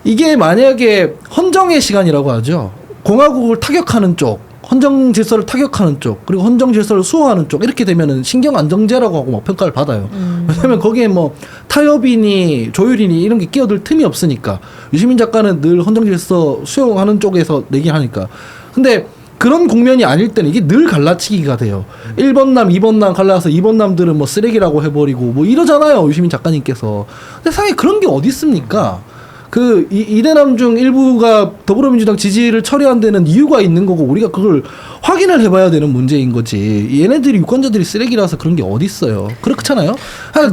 이게 만약에 헌정의 시간이라고 하죠. 공화국을 타격하는 쪽 헌정 질서를 타격하는 쪽 그리고 헌정 질서를 수호하는 쪽 이렇게 되면은 신경 안정제라고 하고 막 평가를 받아요. 왜냐면 거기에 뭐 타협이니 조율이니 이런 게 끼어들 틈이 없으니까 유시민 작가는 늘 헌정 질서 수용하는 쪽에서 얘기하니까 근데 그런 국면이 아닐 때는 이게 늘 갈라치기가 돼요. 1번 남, 2번 남 갈라서 2번 남들은 뭐 쓰레기라고 해버리고 뭐 이러잖아요. 유시민 작가님께서. 근데 세상에 그런 게 어디 있습니까? 그 이대남 중 일부가 더불어민주당 지지를 철회한 데는 이유가 있는 거고 우리가 그걸 확인을 해봐야 되는 문제인 거지. 얘네들이 유권자들이 쓰레기라서 그런 게 어디 있어요? 그렇잖아요.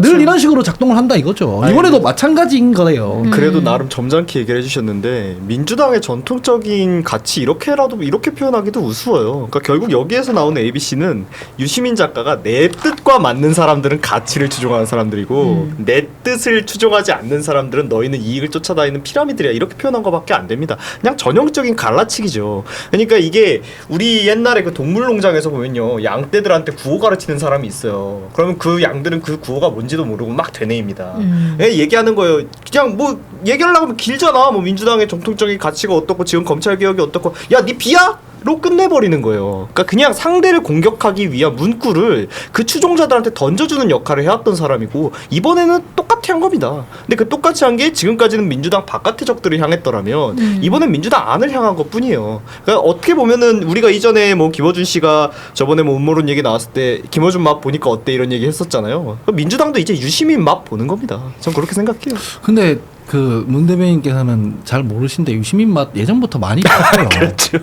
늘 이런 식으로 작동을 한다 이거죠. 아니, 이번에도 마찬가지인 거예요. 그래도 나름 점잖게 얘기를 해주셨는데 민주당의 전통적인 가치 이렇게라도 이렇게 표현하기도 우스워요. 그러니까 결국 여기에서 나오는 ABC는 유시민 작가가 내 뜻과 맞는 사람들은 가치를 추종하는 사람들이고 내 뜻을 추종하지 않는 사람들은 너희는 이익을 쫓아다니는 피라미드야 이렇게 표현한 것밖에 안 됩니다. 그냥 전형적인 갈라치기죠. 그러니까 이게 우리 옛날에 그 동물농장에서 보면요 양떼들한테 구호 가르치는 사람이 있어요. 그러면 그 양들은 그 구호가 뭔지도 모르고 막 되뇌입니다. 얘기하는 거예요. 그냥 뭐 얘기하려고 하면 길잖아. 뭐 민주당의 정통적인 가치가 어떻고 지금 검찰 개혁이 어떻고 야 니 비야? 로 끝내버리는 거예요. 그러니까 그냥 상대를 공격하기 위한 문구를 그 추종자들한테 던져주는 역할을 해왔던 사람이고 이번에는 똑같이 한 겁니다. 근데 그 똑같이 한 게 지금까지는 민주당 바깥의 적들을 향했더라면 이번엔 민주당 안을 향한 것뿐이에요. 그러니까 어떻게 보면은 우리가 이전에 뭐 김어준 씨가 저번에 뭐 음모론 얘기 나왔을 때 김어준 맛 보니까 어때 이런 얘기 했었잖아요. 민주당도 이제 유시민 맛 보는 겁니다. 전 그렇게 생각해요. 근데 그 문 대변인께서는 잘 모르신데 유시민 맛 예전부터 많이 봤어요. 그렇죠.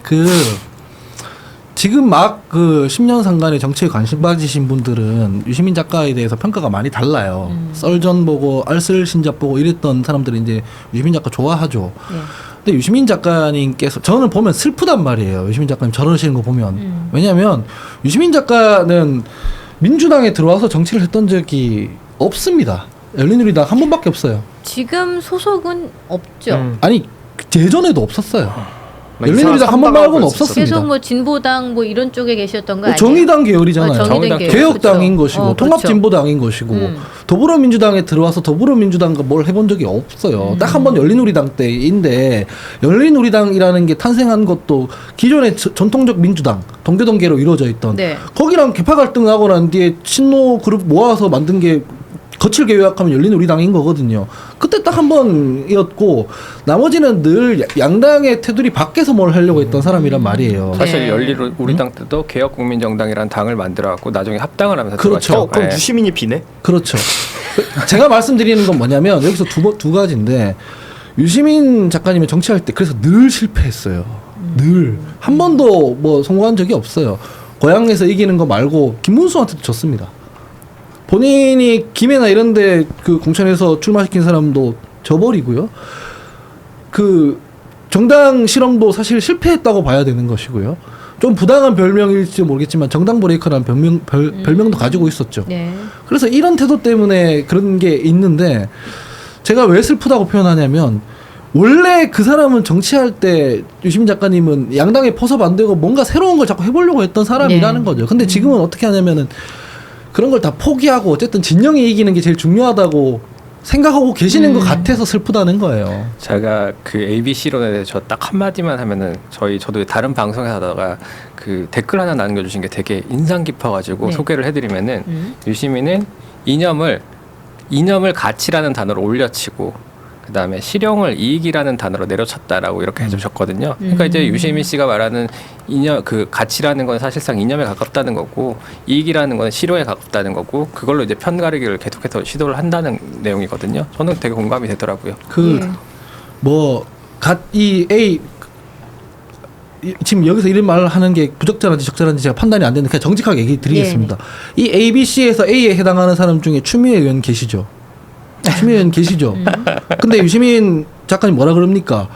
그 지금 막 그 10년 상간에 정치에 관심 가지신 분들은 유시민 작가에 대해서 평가가 많이 달라요. 썰전 보고 알쓸신잡 보고 이랬던 사람들이 이제 유시민 작가 좋아하죠. 근데 유시민 작가님께서 저는 보면 슬프단 말이에요. 유시민 작가님 저러시는 거 보면. 왜냐하면 유시민 작가는 민주당에 들어와서 정치를 했던 적이 없습니다. 열린우리당 한 번밖에 없어요. 지금 소속은 없죠. 아니 예전에도 없었어요. 막 열린우리당 이상한 한 번 말고는 삼당하고 없었습니다. 계속 뭐 진보당 뭐 이런 쪽에 계셨던 거 아니에요? 정의당 계열이잖아요. 정의당 계열. 개혁당인 그렇죠. 것이고 통합진보당인 것이고 더불어민주당에 들어와서 더불어민주당과 뭘 해본 적이 없어요. 딱 한 번 열린우리당 때인데 열린우리당이라는 게 탄생한 것도 기존의 전통적 민주당 동교동계로 이루어져 있던 네. 거기랑 개파 갈등하고 난 뒤에 친노 그룹 모아서 만든 게 거칠게 요약하면 열린우리당인 거거든요. 그때 딱 한 번이었고 나머지는 늘 양당의 테두리 밖에서 뭘 하려고 했던 사람이란 말이에요. 사실 네. 열린우리당 때도 개혁국민정당이라는 당을 만들어갖고 나중에 합당을 하면서 그렇죠. 들어갔죠. 그럼 네. 유시민이 비네? 그렇죠. 제가 말씀드리는 건 뭐냐면 여기서 두 가지인데 유시민 작가님이 정치할 때 그래서 늘 실패했어요. 늘 한 번도 뭐 성공한 적이 없어요. 고향에서 이기는 거 말고 김문수한테도 졌습니다. 본인이 김해나 이런데 그 공천에서 출마시킨 사람도 져버리고요. 그 정당 실험도 사실 실패했다고 봐야 되는 것이고요. 좀 부당한 별명일지 모르겠지만 정당 브레이커라는 별명도 가지고 있었죠. 네. 그래서 이런 태도 때문에 그런 게 있는데 제가 왜 슬프다고 표현하냐면 원래 그 사람은 정치할 때 유시민 작가님은 양당에 포섭 안 되고 뭔가 새로운 걸 자꾸 해보려고 했던 사람이라는 거죠. 근데 지금은 어떻게 하냐면은 그런 걸 다 포기하고 어쨌든 진영이 이기는 게 제일 중요하다고 생각하고 계시는 것 같아서 슬프다는 거예요. 제가 그 ABC론에 대해서 딱 한마디만 하면은 저도 다른 방송에 하다가 그 댓글 하나 남겨주신 게 되게 인상 깊어가지고 네. 소개를 해드리면은 유시민은 이념을 가치라는 단어로 올려치고 그 다음에 실용을 이익이라는 단어로 내려쳤다라고 이렇게 해주셨거든요. 그러니까 이제 유시민 씨가 말하는 이념, 그 가치라는 건 사실상 이념에 가깝다는 거고 이익이라는 건 실용에 가깝다는 거고 그걸로 이제 편가르기를 계속해서 시도를 한다는 내용이거든요. 저는 되게 공감이 되더라고요. 지금 여기서 이런 말을 하는 게 부적절한지 적절한지 제가 판단이 안 되는데 그냥 정직하게 얘기 드리겠습니다. 이 ABC에서 A에 해당하는 사람 중에 추미애 의원 계시죠? 추미애 의원 계시죠? 근데 유시민 작가님 뭐라 그럽니까?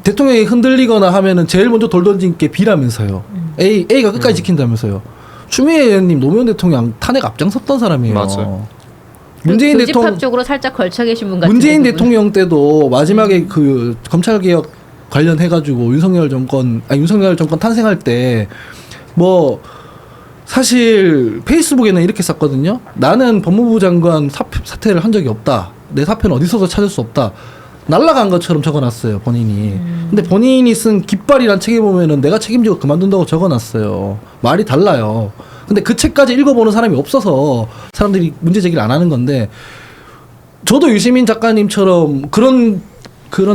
대통령이 흔들리거나 하면은 제일 먼저 돌 던진 게 B라면서요. A가 끝까지 지킨다면서요. 추미애 의원님 노무현 대통령 탄핵 앞장섰던 사람이에요. 맞아요. 문재인 대통령 쪽으로 살짝 걸쳐 계신 분 같은 문재인 부분. 대통령 때도 마지막에 그 검찰 개혁 관련해가지고 윤석열 정권 탄생할 때 뭐 사실 페이스북에는 이렇게 썼거든요. 나는 법무부 장관 사퇴를 한 적이 없다. 내 사표는 어디서도 찾을 수 없다. 날라간 것처럼 적어놨어요 본인이. 근데 본인이 쓴 깃발이란 책에 보면은 내가 책임지고 그만둔다고 적어놨어요. 말이 달라요. 근데 그 책까지 읽어보는 사람이 없어서 사람들이 문제 제기를 안 하는 건데 저도 유시민 작가님처럼 그런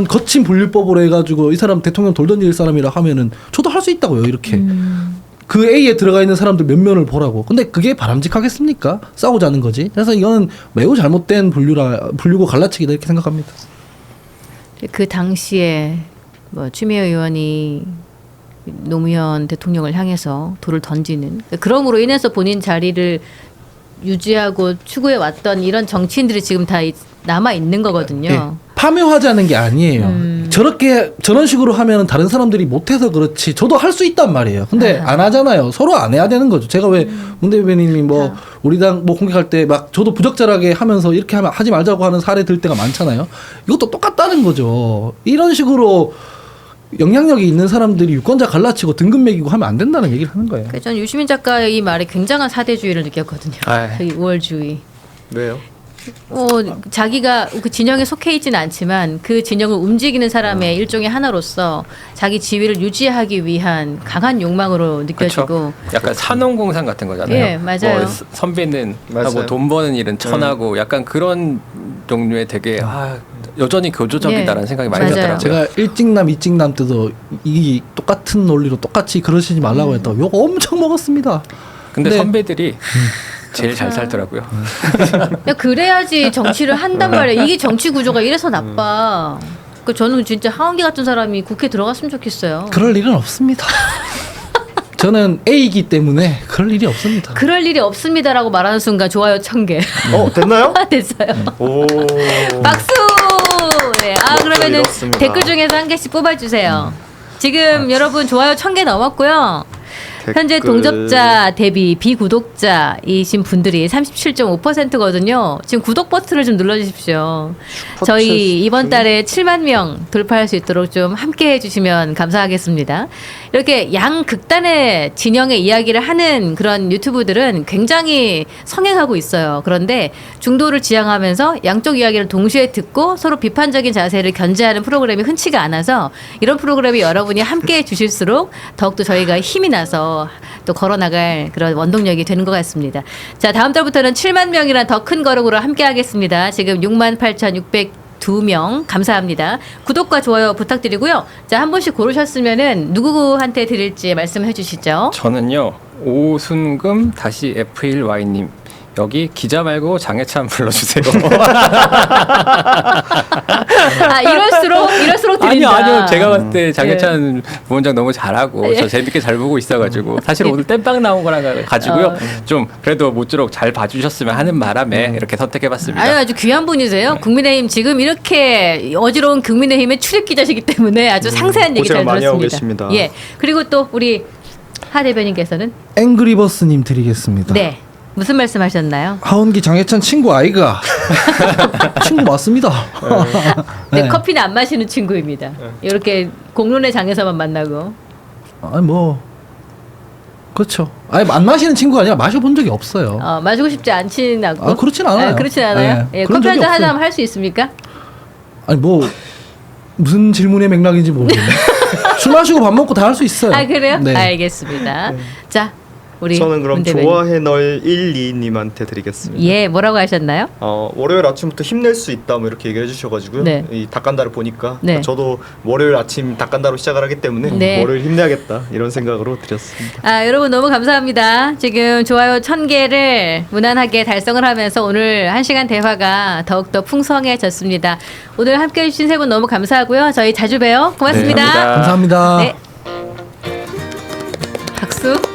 거친 분류법으로 해가지고 이 사람 대통령 돌 던질 사람이라 하면은 저도 할 수 있다고요 이렇게. 그 A에 들어가 있는 사람들 몇 면을 보라고. 근데 그게 바람직하겠습니까? 싸우자는 거지. 그래서 이거는 매우 잘못된 분류고 갈라치기다 이렇게 생각합니다. 그 당시에 뭐 추미애 의원이 노무현 대통령을 향해서 돌을 던지는 그럼으로 인해서 본인 자리를 유지하고 추구해 왔던 이런 정치인들이 지금 다 남아 있는 거거든요. 네. 파묘하자는 게 아니에요. 저런 식으로 하면 다른 사람들이 못해서 그렇지 저도 할 수 있단 말이에요. 근데 안 하잖아요. 서로 안 해야 되는 거죠. 제가 왜 문 대변인님이 뭐 우리 당 뭐 공격할 때 막 저도 부적절하게 하면서 이렇게 하면 하지 말자고 하는 사례 들 때가 많잖아요. 이것도 똑같다는 거죠. 이런 식으로 영향력이 있는 사람들이 유권자 갈라치고 등급 매기고 하면 안 된다는 얘기를 하는 거예요. 그래서 저는 유시민 작가의 이 말에 굉장한 사대주의를 느꼈거든요. 아이. 그 우월주의. 왜요? 자기가 그 진영에 속해 있지는 않지만 그 진영을 움직이는 사람의 일종의 하나로서 자기 지위를 유지하기 위한 강한 욕망으로 느껴지고. 그쵸? 약간 산업공상 같은 거잖아요. 예, 맞아요. 뭐 선배는 맞아요. 하고 돈 버는 일은 천하고 약간 그런 종류의 되게 여전히 교조적이다라는 예, 생각이 많이 맞아요. 들더라고요. 제가 일찍남 이찍남 때도 이 똑같은 논리로 똑같이 그러시지 말라고 했다고 욕 엄청 먹었습니다. 근데 네. 선배들이 제일 잘 살더라고요. 야, 그래야지 정치를 한단 말이야. 이게 정치 구조가 이래서 나빠. 그 저는 진짜 하원기 같은 사람이 국회 들어갔으면 좋겠어요. 그럴 일은 없습니다. 저는 A이기 때문에 그럴 일이 없습니다. 그럴 일이 없습니다라고 말하는 순간 좋아요 1000개. 됐나요? 됐어요. 오. 박수. 네. 그러면은 이렇습니다. 댓글 중에서 한 개씩 뽑아주세요. 지금 여러분 좋아요 1000개 넘었고요. 현재 댓글. 동접자 대비 비구독자이신 분들이 37.5%거든요. 지금 구독 버튼을 좀 눌러주십시오. 저희 이번 달에 7만 명 돌파할 수 있도록 좀 함께 해주시면 감사하겠습니다. 이렇게 양극단의 진영의 이야기를 하는 그런 유튜브들은 굉장히 성행하고 있어요. 그런데 중도를 지향하면서 양쪽 이야기를 동시에 듣고 서로 비판적인 자세를 견제하는 프로그램이 흔치가 않아서 이런 프로그램이 여러분이 함께 해주실수록 더욱더 저희가 힘이 나서 또 걸어나갈 그런 원동력이 되는 것 같습니다. 자, 다음 달부터는 7만 명이란 더 큰 걸음으로 함께 하겠습니다. 지금 68,602명 감사합니다. 구독과 좋아요 부탁드리고요. 자, 한 분씩 고르셨으면은 누구한테 드릴지 말씀해 주시죠. 저는요 오순금 -F1Y님 여기 기자 말고 장해찬 불러주세요. 아 이럴수록 드린다. 아니요. 제가 봤을 때 장해찬 부원장 너무 잘하고 저 재밌게 잘 보고 있어가지고 사실 오늘 땜빵 나온 거라 가지고요. 좀 그래도 모쪼록 잘 봐주셨으면 하는 바람에 이렇게 선택해봤습니다. 아주 귀한 분이세요. 국민의힘 지금 이렇게 어지러운 국민의힘의 출입 기자시기 때문에 아주 상세한 얘기 잘 고생 많이 하고 들었습니다. 계십니다. 예. 그리고 또 우리 하 대변인께서는 앵그리버스님 드리겠습니다. 네. 무슨 말씀하셨나요? 하원기 장해찬 친구 아이가 친구 맞습니다. 네. 커피는 안 마시는 친구입니다. 이렇게 공론의 장에서만 만나고. 아니 뭐 그렇죠. 아니 안 마시는 친구가 아니라 마셔본 적이 없어요. 마시고 싶지 않진 않고. 아, 그렇진 않아요. 그렇진 않아요. 네, 예, 그런 커피 적이 한잔 없어요. 하자면 할 수 있습니까? 아니 뭐 무슨 질문의 맥락인지 모르겠네. 술 마시고 밥 먹고 다 할 수 있어요. 아 그래요? 네. 알겠습니다. 자 우리 저는 그럼 문 대변인. 좋아해 널 1,2님한테 드리겠습니다. 예, 뭐라고 하셨나요? 월요일 아침부터 힘낼 수 있다 뭐 이렇게 얘기해 주셔가지고요. 네. 이 닭간다를 보니까 네. 저도 월요일 아침 닭간다로 시작을 하기 때문에 네. 월요일 힘내야겠다 이런 생각으로 드렸습니다. 여러분 너무 감사합니다. 지금 좋아요 1000개를 무난하게 달성을 하면서 오늘 1시간 대화가 더욱더 풍성해졌습니다. 오늘 함께해 주신 세 분 너무 감사하고요. 저희 자주 봬요. 고맙습니다. 네, 감사합니다. 감사합니다. 네. 박수.